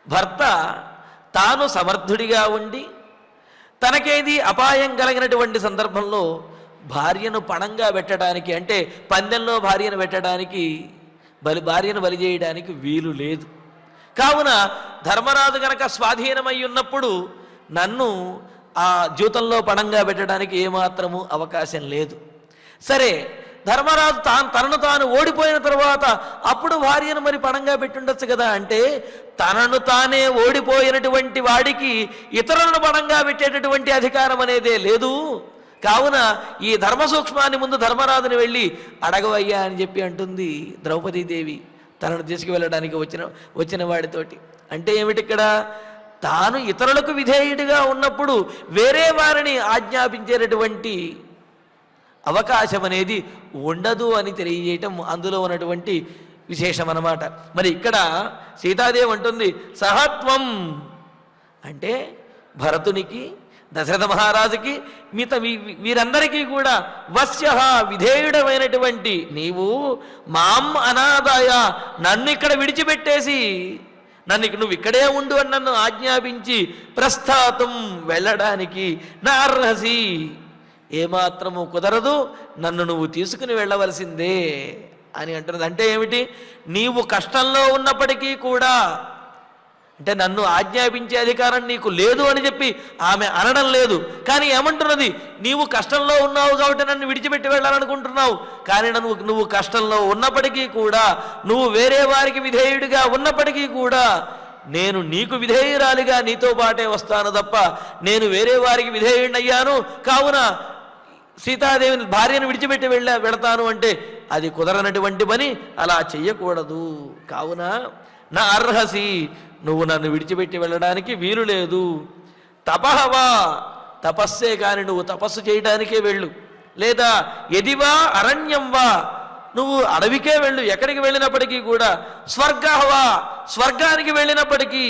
భర్త తాను సమర్థుడిగా ఉండి తనకేది అపాయం కలిగినటువంటి సందర్భంలో భార్యను పణంగా పెట్టడానికి, అంటే పందెంలో భార్యను పెట్టడానికి, భార్యను బలి చేయడానికి వీలు లేదు. కావున ధర్మరాజు గనక స్వాధీనమై ఉన్నప్పుడు నన్ను ఆ జీవితంలో పణంగా పెట్టడానికి ఏమాత్రము అవకాశం లేదు. సరే, ధర్మరాజు తనను తాను ఓడిపోయిన తర్వాత అప్పుడు భార్యను మరి పణంగా పెట్టుండొచ్చు కదా. అంటే తనను తానే ఓడిపోయినటువంటి వాడికి ఇతరులను పణంగా పెట్టేటటువంటి అధికారం అనేదే లేదు. కావున ఈ ధర్మ సూక్ష్మాన్ని ముందు ధర్మరాజుని వెళ్ళి అడగవయ్యా అని చెప్పి అంటుంది ద్రౌపదీదేవి తనను తీసుకువెళ్ళడానికి వచ్చిన వాడితోటి. అంటే ఏమిటి ఇక్కడ, తాను ఇతరులకు విధేయుడిగా ఉన్నప్పుడు వేరే వారిని ఆజ్ఞాపించేటటువంటి అవకాశం అనేది ఉండదు అని తెలియజేయటం అందులో ఉన్నటువంటి విశేషం అన్నమాట. మరి ఇక్కడ సీతాదేవి అంటుంది సహత్వం అంటే భరతునికి, దశరథ మహారాజుకి, వీరందరికీ కూడా వశ్య విధేయుడమైనటువంటి నీవు మాం అనాదాయ నన్ను ఇక్కడ విడిచిపెట్టేసి నువ్వు ఇక్కడే ఉండు అని నన్ను ఆజ్ఞాపించి ప్రస్థాతం వెళ్ళడానికి నా అర్హసి ఏమాత్రము కుదరదు, నన్ను నువ్వు తీసుకుని వెళ్ళవలసిందే అని అంటున్నది. అంటే ఏమిటి, నీవు కష్టంలో ఉన్నప్పటికీ కూడా, అంటే నన్ను ఆజ్ఞాపించే అధికారం నీకు లేదు అని చెప్పి ఆమె అనడం లేదు. కానీ ఏమంటున్నది, నీవు కష్టంలో ఉన్నావు కాబట్టి నన్ను విడిచిపెట్టి వెళ్ళాలనుకుంటున్నావు. కానీ నువ్వు కష్టంలో ఉన్నప్పటికీ కూడా, నువ్వు వేరే వారికి విధేయుడిగా ఉన్నప్పటికీ కూడా నేను నీకు విధేయురాలిగా నీతో పాటే వస్తాను తప్ప నేను వేరే వారికి విధేయుడినయ్యాను కావున సీతాదేవిని భార్యను విడిచిపెట్టి వెళతాను అంటే అది కుదరనటువంటి పని, అలా చెయ్యకూడదు. కావున నా అర్హసి నువ్వు నన్ను విడిచిపెట్టి వెళ్ళడానికి వీలు లేదు. తపహవా తపస్సే కానీ నువ్వు తపస్సు చేయడానికే వెళ్ళు, లేదా ఎదివా అరణ్యం వా నువ్వు అడవికే వెళ్ళు, ఎక్కడికి వెళ్ళినప్పటికీ కూడా స్వర్గహవా స్వర్గానికి వెళ్ళినప్పటికీ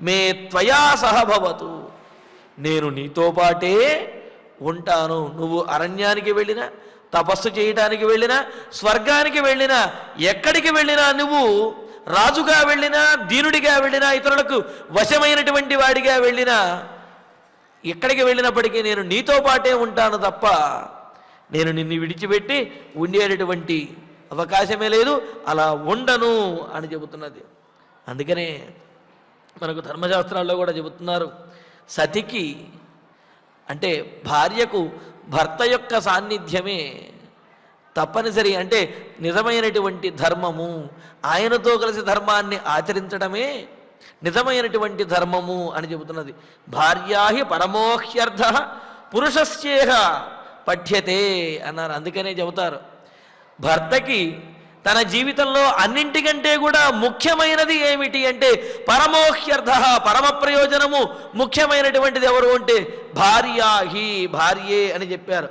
మే త్వయా సహభవతు నేను నీతో పాటే ఉంటాను. నువ్వు అరణ్యానికి వెళ్ళినా, తపస్సు చేయడానికి వెళ్ళినా, స్వర్గానికి వెళ్ళినా, ఎక్కడికి వెళ్ళినా, నువ్వు రాజుగా వెళ్ళినా, దీనుడిగా వెళ్ళినా, ఇతరులకు వశమైనటువంటి వాడిగా వెళ్ళినా, ఎక్కడికి వెళ్ళినప్పటికీ నేను నీతో పాటే ఉంటాను తప్ప నేను నిన్ను విడిచిపెట్టి ఉండేటటువంటి అవకాశమే లేదు, అలా ఉండను అని చెబుతున్నది. అందుకనే మనకు ధర్మశాస్త్రాల్లో కూడా చెబుతున్నారు, సతికి అంటే భార్యకు భర్త యొక్క సాన్నిధ్యమే తప్పనిసరి, అంటే నిజమైనటువంటి ధర్మము, ఆయనతో కలిసి ధర్మాన్ని ఆచరించడమే నిజమైనటువంటి ధర్మము అని చెబుతున్నది. భార్యాహి పరమోహ్యర్థ పురుషస్యేహ పఠ్యతే అన్నారు. అందుకనే చెబుతారు, భర్తకి తన జీవితంలో అన్నింటికంటే కూడా ముఖ్యమైనది ఏమిటి అంటే పరమోహ్యర్థ పరమ ప్రయోజనము ముఖ్యమైనటువంటిది ఎవరు అంటే భార్యాహి భార్యే అని చెప్పారు.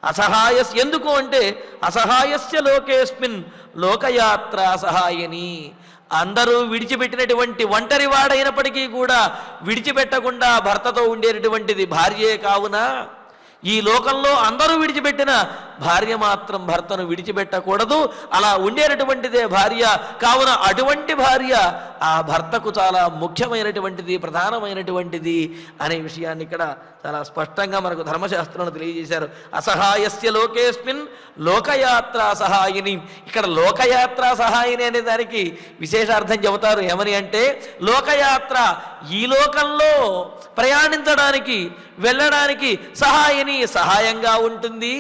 అసహాయస్ ఎందుకు అంటే అసహాయస్య లోకేస్మిన్ లోకయాత్ర సహాయని అందరూ విడిచిపెట్టినటువంటి ఒంటరి వాడైనప్పటికీ కూడా విడిచిపెట్టకుండా భర్తతో ఉండేటటువంటిది భార్యే. కావున ఈ లోకంలో అందరూ విడిచిపెట్టిన భార్య మాత్రం భర్తను విడిచిపెట్టకూడదు, అలా ఉండేటటువంటిదే భార్య. కావున అటువంటి భార్య ఆ భర్తకు చాలా ముఖ్యమైనటువంటిది, ప్రధానమైనటువంటిది అనే విషయాన్ని ఇక్కడ చాలా స్పష్టంగా మనకు ధర్మశాస్త్రంలో తెలియజేశారు. అసహాయస్య లోకేస్మిన్ లోకయాత్రా సహాయిని. ఇక్కడ లోకయాత్రా సహాయిని అనే దానికి విశేషార్థం చెబుతారు. ఏమని అంటే, లోకయాత్ర ఈ లోకంలో ప్రయాణించడానికి వెళ్ళడానికి సహాయిని సహాయంగా ఉంటుంది,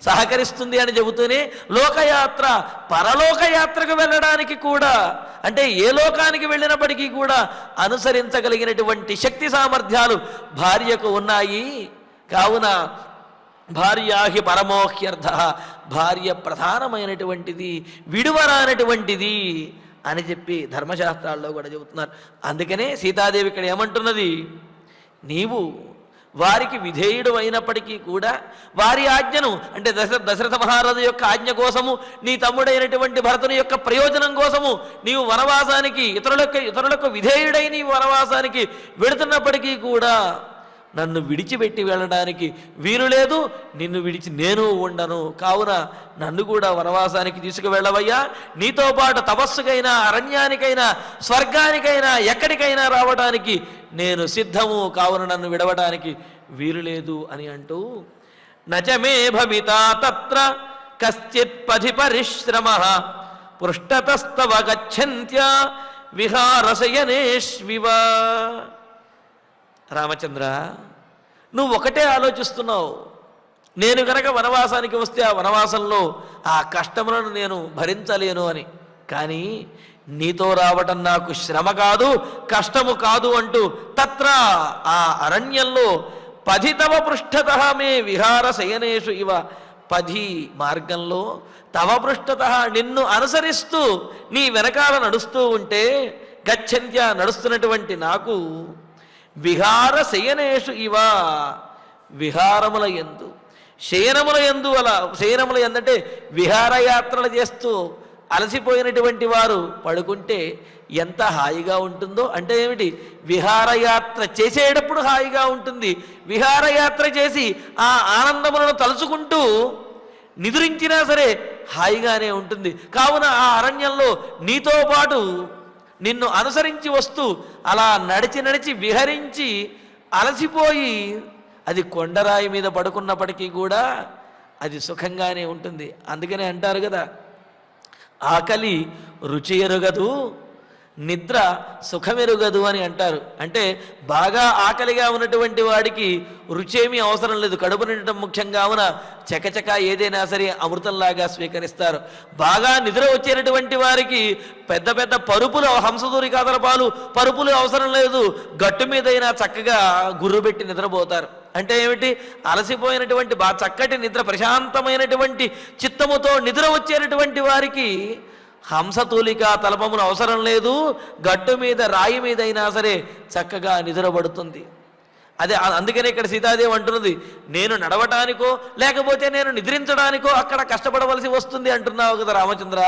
సహకరిస్తుంది అని చెబుతూనే లోకయాత్ర పరలోకయాత్రకు వెళ్ళడానికి కూడా, అంటే ఏ లోకానికి వెళ్ళినప్పటికీ కూడా అనుసరించగలిగినటువంటి శక్తి సామర్థ్యాలు భార్యకు ఉన్నాయి. కావున భార్యాహి పరమోహ్యర్థ, భార్య ప్రధానమైనటువంటిది, విడువరానటువంటిది అని చెప్పి ధర్మశాస్త్రాల్లో కూడా చెబుతున్నారు. అందుకనే సీతాదేవి ఇక్కడ ఏమంటున్నది, నీవు వారికి విధేయుడు అయినప్పటికీ కూడా వారి ఆజ్ఞను, అంటే దశరథ మహారాజు యొక్క ఆజ్ఞ కోసము, నీ తమ్ముడైనటువంటి భరతుని యొక్క ప్రయోజనం కోసము నీవు వనవాసానికి ఇతరులకు విధేయుడై నీవు వనవాసానికి వెళుతున్నప్పటికీ కూడా నన్ను విడిచిపెట్టి వెళ్ళడానికి వీలు లేదు, నిన్ను విడిచి నేను ఉండను. కావున నన్ను కూడా వనవాసానికి తీసుకువెళ్ళవయ్యా, నీతో పాటు తపస్సుకైనా, అరణ్యానికైనా, స్వర్గానికైనా, ఎక్కడికైనా రావడానికి నేను సిద్ధము. కావున నన్ను విడవడానికి వీలు లేదు అని అంటూ, నచమే భవితా తత్ర కశ్చిత్ పథి పరిశ్రమః పృష్ఠతస్తవ గచ్చంత్యా విహారశయనేష్వివ. రామచంద్ర, నువ్వు ఒకటే ఆలోచిస్తున్నావు, నేను కనుక వనవాసానికి వస్తే ఆ వనవాసంలో ఆ కష్టములను నేను భరించలేను అని. కానీ నీతో రావటం నాకు శ్రమ కాదు, కష్టము కాదు అంటూ తత్ర ఆ అరణ్యంలో పథితవ పృష్ఠత మే విహార శయనేషు ఇవ, పది మార్గంలో తవ పృష్ఠత నిన్ను అనుసరిస్తూ నీ వెనకాల నడుస్తూ ఉంటే, గచ్చంత్య నడుస్తున్నటువంటి నాకు విహార శయనేషు ఇవ, విహారముల యందు, శయనముల యందు, అలా శయనముల ఎందంటే విహారయాత్రలు చేస్తూ అలసిపోయినటువంటి వారు పడుకుంటే ఎంత హాయిగా ఉంటుందో. అంటే ఏమిటి, విహారయాత్ర చేసేటప్పుడు హాయిగా ఉంటుంది, విహారయాత్ర చేసి ఆ ఆనందములను తలుచుకుంటూ నిద్రించినా సరే హాయిగానే ఉంటుంది. కావున ఆ అరణ్యంలో నీతో పాటు నిన్ను అనుసరించి వస్తూ అలా నడిచి విహరించి అలసిపోయి అది కొండరాయి మీద పడుకున్నప్పటికీ కూడా అది సుఖంగానే ఉంటుంది. అందుకనే అంటారు కదా, ఆకలి రుచి ఎరుగదు, నిద్ర సుఖమెరుగదు అని అంటారు. అంటే బాగా ఆకలిగా ఉన్నటువంటి వాడికి రుచేమీ అవసరం లేదు, కడుపు నిండటం ముఖ్యం. కావున చకచక ఏదైనా సరే అమృతంలాగా స్వీకరిస్తారు. బాగా నిద్ర వచ్చేటటువంటి వారికి పెద్ద పెద్ద పరుపులు, హంసదూరికాదల పాలు పరుపులు అవసరం లేదు, గట్టు మీదైనా చక్కగా గుర్రు పెట్టి నిద్రపోతారు. అంటే ఏమిటి, అలసిపోయినటువంటి చక్కటి నిద్ర, ప్రశాంతమైనటువంటి చిత్తముతో నిద్ర వచ్చేటటువంటి వారికి హంసతూలిక తలపమును అవసరం లేదు, గట్టు మీద రాయి మీద అయినా సరే చక్కగా నిద్రపడుతుంది. అదే అందుకనే ఇక్కడ సీతాదేవి అంటున్నది, నేను నడవటానికో లేకపోతే నేను నిద్రించడానికో అక్కడ కష్టపడవలసి వస్తుంది అంటున్నావు కదా రామచంద్ర.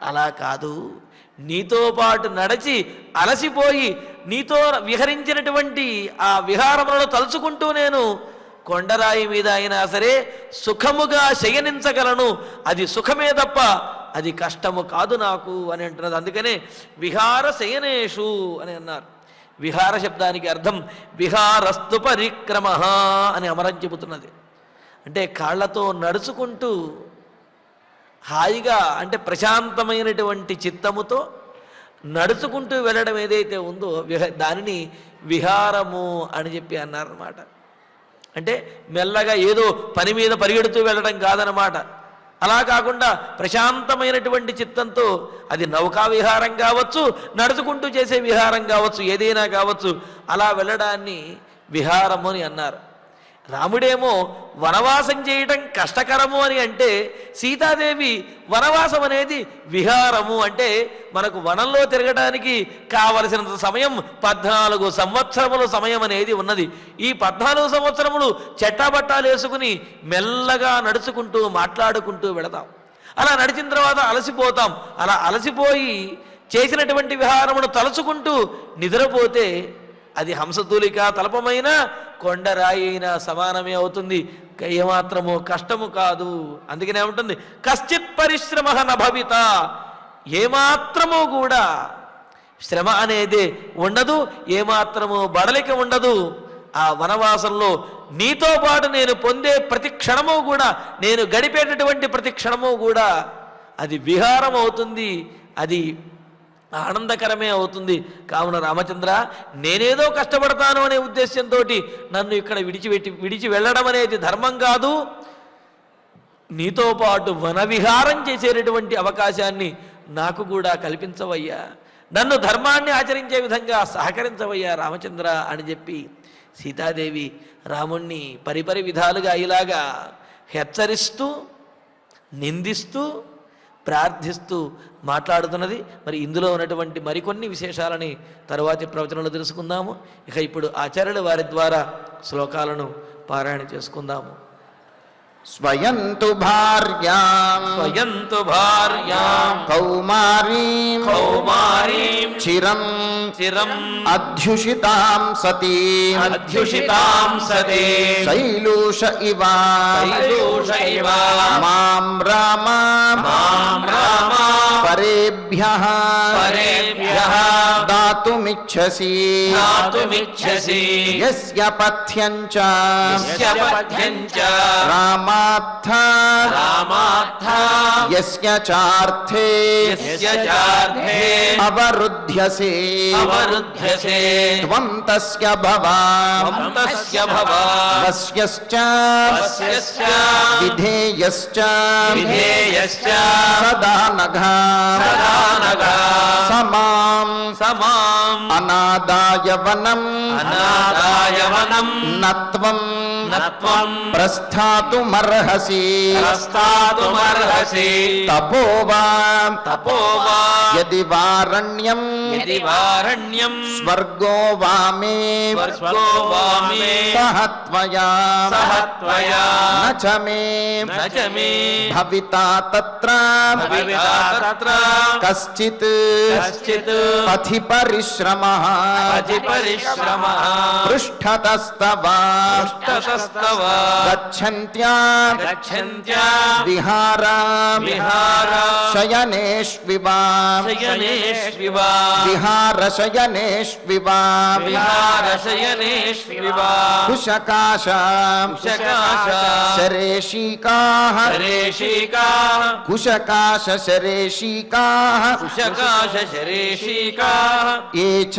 అలా కాదు, నీతో పాటు నడిచి అలసిపోయి నీతో విహరించినటువంటి ఆ విహారములను తలుచుకుంటూ నేను కొండరాయి మీద అయినా సరే సుఖముగా శయనించగలను. అది సుఖమే తప్ప అది కష్టము కాదు నాకు అని అంటున్నది. అందుకనే విహార శయనేషు అని అన్నారు. విహార శబ్దానికి అర్థం విహారస్తు పరిక్రమ అని అమరం చెబుతున్నది. అంటే కాళ్ళతో నడుచుకుంటూ హాయిగా, అంటే ప్రశాంతమైనటువంటి చిత్తముతో నడుచుకుంటూ వెళ్ళడం ఏదైతే ఉందో దానిని విహారము అని చెప్పి అన్నారన్నమాట. అంటే మెల్లగా ఏదో పని మీద పరిగెడుతూ వెళ్ళడం కాదనమాట. అలా కాకుండా ప్రశాంతమైనటువంటి చిత్తంతో, అది నౌకా విహారం కావచ్చు, నడుచుకుంటూ చేసే విహారం కావచ్చు, ఏదైనా కావచ్చు, అలా వెళ్ళడాన్ని విహారము అని అన్నారు. రాముడేమో వనవాసం చేయడం కష్టకరము అని అంటే, సీతాదేవి వనవాసం అనేది విహారము. అంటే మనకు వనంలో తిరగడానికి కావలసినంత సమయం 14 సంవత్సరముల సమయం అనేది ఉన్నది. ఈ 14 సంవత్సరములు చెట్టాబట్టాలు వేసుకుని మెల్లగా నడుచుకుంటూ మాట్లాడుకుంటూ వెళతాం. అలా నడిచిన తర్వాత అలసిపోతాం. అలా అలసిపోయి చేసినటువంటి విహారమును తలుచుకుంటూ నిద్రపోతే అది హంసతూలిక తలపమైన కొండరాయి అయినా సమానమే అవుతుంది, ఏమాత్రము కష్టము కాదు. అందుకనే ఉంటుంది కశ్చిత్ పరిశ్రమ నభవిత, ఏమాత్రము కూడా శ్రమ అనేది ఉండదు, ఏమాత్రము బడలిక ఉండదు. ఆ వనవాసంలో నీతో పాటు నేను పొందే ప్రతి క్షణము కూడా, నేను గడిపేటటువంటి ప్రతి క్షణము కూడా అది విహారం అవుతుంది, అది ఆనందకరమే అవుతుంది. కావున రామచంద్ర, నేనేదో కష్టపడతాను అనే ఉద్దేశంతో నన్ను ఇక్కడ విడిచి వెళ్ళడం అనేది ధర్మం కాదు. నీతో పాటు వనవిహారం చేసేటటువంటి అవకాశాన్ని నాకు కూడా కల్పించవయ్యా, నన్ను ధర్మాన్ని ఆచరించే విధంగా సహకరించవయ్యా రామచంద్ర అని చెప్పి సీతాదేవి రాముణ్ణి పరిపరి విధాలుగా ఇలాగా హెచ్చరిస్తూ, నిందిస్తూ, ప్రార్థిస్తూ మాట్లాడుతున్నది. మరి ఇందులో ఉన్నటువంటి మరికొన్ని విశేషాలని తరువాతి ప్రవచనంలో తెలుసుకుందాము. ఇక ఇప్పుడు ఆచార్యుల వారి ద్వారా శ్లోకాలను పారాయణ చేసుకుందాము. స్వయంతు భార్యాం కౌమారీం చిరం అధ్యుషితాం సతీం శైలూష ఇవ మాం రామ పరేభ్యః దాతుమిచ్ఛసి యస్య పథ్యం చ రామార్థ యస్య చార్థే అవరుధ్యసే త్వం తస్య భవ వస్యశ్చ విధేయశ్చ సదా నఘ సమాం అనాదాయవనం నత్వం ప్రస్థాతుమర్హసి తపోవా యది వారణ్యం స్వర్గో వామే సహత్వయా నచమే భవితా తత్ర కశ్చిత్ పథి పరిశ్రమః పృష్ఠతస్తవ గచ్చంత్యా విహారా శయనేష్వివ కుశకాశ శరేషీకాః ఏ చ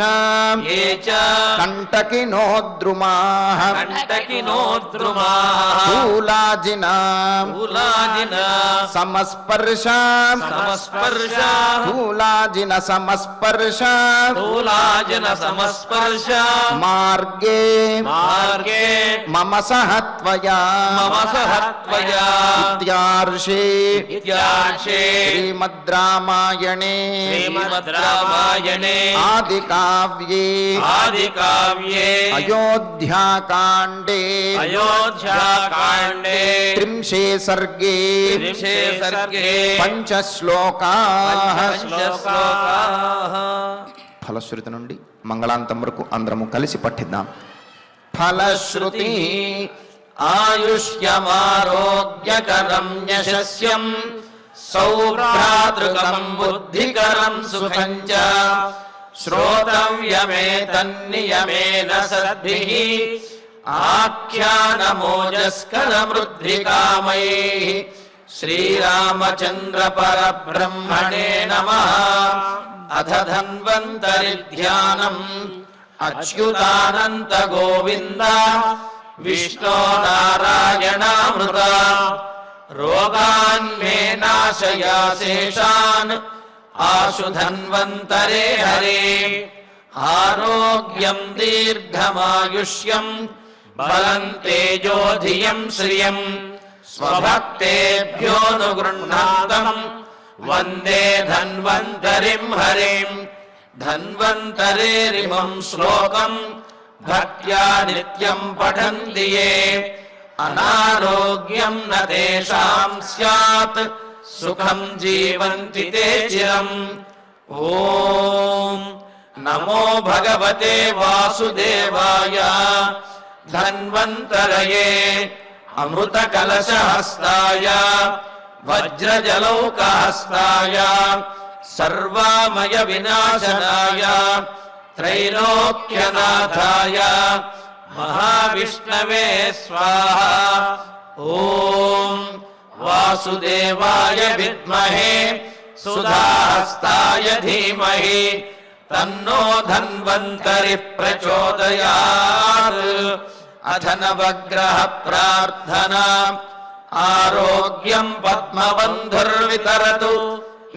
కంటకినోద్రుమాః శూలాజినా సమస్పర్శ మార్గే మమ సహత్వయా ఇత్యార్షే శ్రీమద్ రామాయణే ఆదికావ్యే అయోధ్యాకాండే త్రింశే సర్గే పంచశ్లోకాః. ఫలశ్రుతి నుండి మంగళాంతం వరకు అందరము కలిసి పఠిద్దాం. ఫలశ్రుతి ఆయుష్యమారోగ్యకరం యశస్యం సౌభ్రాతృకం బుద్ధికరం సుఖం చ శ్రోతవ్యమేతన్నియమేన సద్భిః ఆఖ్యానమోజస్కరమృద్ధికామైః. శ్రీరామచంద్ర పరబ్రహ్మణే నమః. అథ ధన్వంతరి ధ్యానం అచ్యుతానంత గోవింద విష్ణో నారాయణామృత. రోగాన్ మే నాశయా శేషాన్ ఆశు ధన్వంతరే హరే. ఆరోగ్యం దీర్ఘమాయుష్యం బలం తేజోధియం శ్రియం స్వభక్తేభ్యోనుగృహ్ణాతం వందే ధన్వంతరిం హరిం. ధన్వంతరేరిమం శ్లోకం భక్త్యా నిత్యం పఠంతి యే అనారోగ్యం న తేషాం స్యాత్ సుఖం జీవంతి తే చిరం. ఓం నమో భగవతే వాసుదేవాయ. ధన్వంతరయే అమృత కలశహస్తాయ వజ్రజలౌకహస్తాయ సర్వామయ వినాశనాయ త్రైలోక్యనాథాయ మహావిష్ణవే స్వాహా. ఓం వాసుదేవాయ విద్మహే సుధాహస్తాయ ధీమహి తన్నో ధన్వంతరి ప్రచోదయాత్. అథ నవగ్రహ ప్రార్థనా. ఆరోగ్యం పద్మబంధుర్వితరతు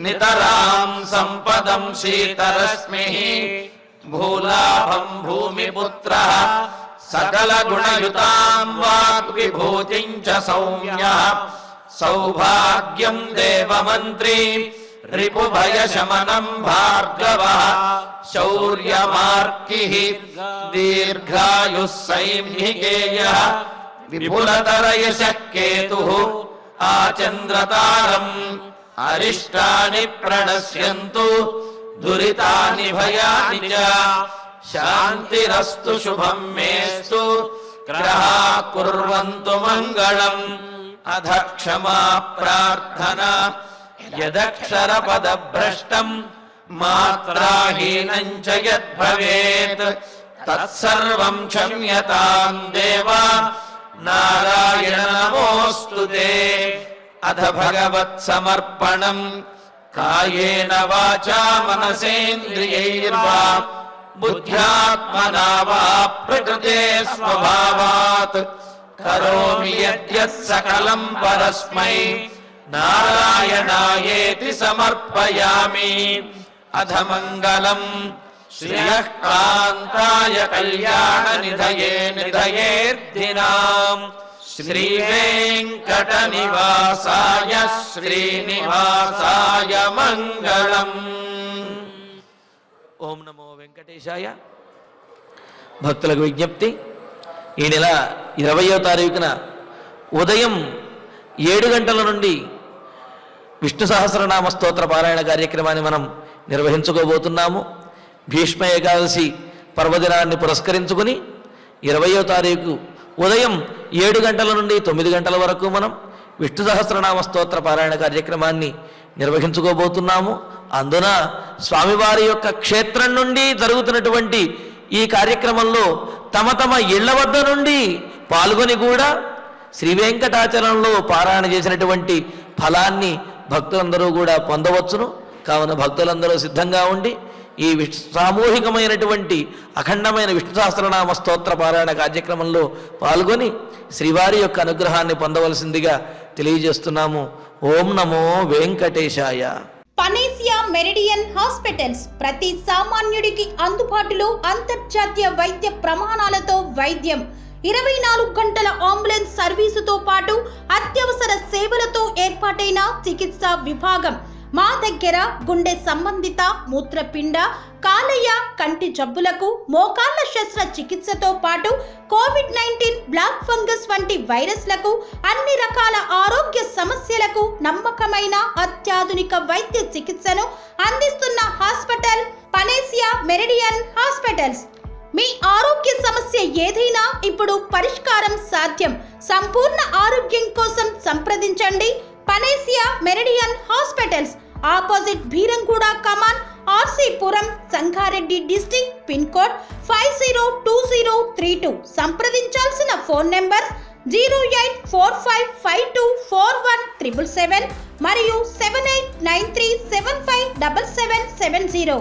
నితరాం సంపదం శీతరశ్మిః. భూలాభం భూమిపుత్రః సకల గుణయుతాం వాగ్విభూతిం చ సౌమ్యః. సౌభాగ్యం దేవమంత్రీ రిపుభయశమనం భార్గవః. శౌర్యమార్కిః దీర్ఘాయుః సైంహికేయః. విపులతరయశః కేతుః ఆచంద్రతారం. అరిష్టాని ప్రణశ్యంతు దురితాని భయాని చ. శాంతిరస్తు శుభం మేస్తు గ్రహాః కుర్వంతు మంగళం. అధ క్షమా ప్రార్థనా. యదక్షరపదభ్రష్టం మాత్రాహీనం చ యద్భవేత్ తత్సర్వం క్షమ్యతాం దేవా నారాయణ నమోస్తుతే. అథ భగవత్ సమర్పణం. కాయేన వాచా మనసేంద్రియైర్వా బుద్ధ్యాత్మనా వా ప్రకృతే స్వభావాత్ కరోమి యద్యత్ సకలం పరస్మై నారాయణాయేతి సమర్పయామి. అథ మంగళం శ్రియః కాంతాయ కళ్యాణ నిధయే నిధయేర్ధినాం. శ్రీ వెంకట నివాసాయ శ్రీనివాసాయ మంగళం. ఓం నమో వెంకటేశాయ. భక్తులకు విజ్ఞప్తి, ఈ నెల 20వ తారీఖున ఉదయం 7 గంటల నుండి విష్ణు సహస్రనామ స్తోత్ర పారాయణ కార్యక్రమాన్ని మనం నిర్వహించుకోబోతున్నాము. భీష్మ ఏకాదశి పర్వదినాన్ని పురస్కరించుకుని 20వ తారీఖు ఉదయం 7 గంటల నుండి 9 గంటల వరకు మనం విష్ణు సహస్రనామ స్తోత్ర పారాయణ కార్యక్రమాన్ని నిర్వహించుకోబోతున్నాము. అందున స్వామివారి యొక్క క్షేత్రం నుండి జరుగుతున్నటువంటి ఈ కార్యక్రమంలో తమ తమ ఇళ్ల వద్ద నుండి పాల్గొని కూడా శ్రీ వెంకటాచలంలో పారాయణ చేసినటువంటి ఫలాన్ని భక్తులందరూ కూడా పొందవచ్చును. కావున భక్తులందరూ సిద్ధంగా ఉండి ఈ సామూహికమైనటువంటి అఖండమైన విష్ణు సహస్రనామ స్తోత్ర పారాయణ కార్యక్రమంలో పాల్గొని శ్రీవారి యొక్క అనుగ్రహాన్ని పొందవలసిందిగా తెలియజేస్తున్నాము. ఓం నమో వెంకటేశాయ. పనేసియా మెరిడియన్ హాస్పిటల్స్ ప్రతి సామాన్యుడికి అందుబాటులో అంతర్జాతీయ వైద్య ప్రమాణాలతో వైద్యం, 24 గంటల అంబులెన్స్ సర్వీసుతో పాటు అత్యవసర సేవలతో ఏర్పాటైన చికిత్సా విభాగం. మా దగ్గర గుండె సంబంధిత, మూత్రపిండ, కాలేయ, కంటి జబ్బులకు, మోకాళ్ల శస్త్ర చికిత్సతో పాటు కోవిడ్-19, బ్లాక్ ఫంగస్ వంటి వైరస్లకు, అన్ని రకాల ఆరోగ్య సమస్యలకు నమ్మకమైన అత్యాధునిక వైద్య చికిత్సను అందిస్తున్న హాస్పిటల్ పనేసియా మెరిడియన్ హాస్పిటల్స్. మీ ఆరోగ్య సమస్య ఏదైనా ఇప్పుడు పరిష్కారం సాధ్యం. సంపూర్ణ ఆరోగ్యం కోసం సంప్రదించండి Panacea Meridian Hospitals. Opposite Bheeramguda Kaman, RC Puram, Sangareddy district. Pin code 502032. సంప్రదించాల్సిన ఫోన్ నెంబర్ 0845524177 మరియు 7893757770.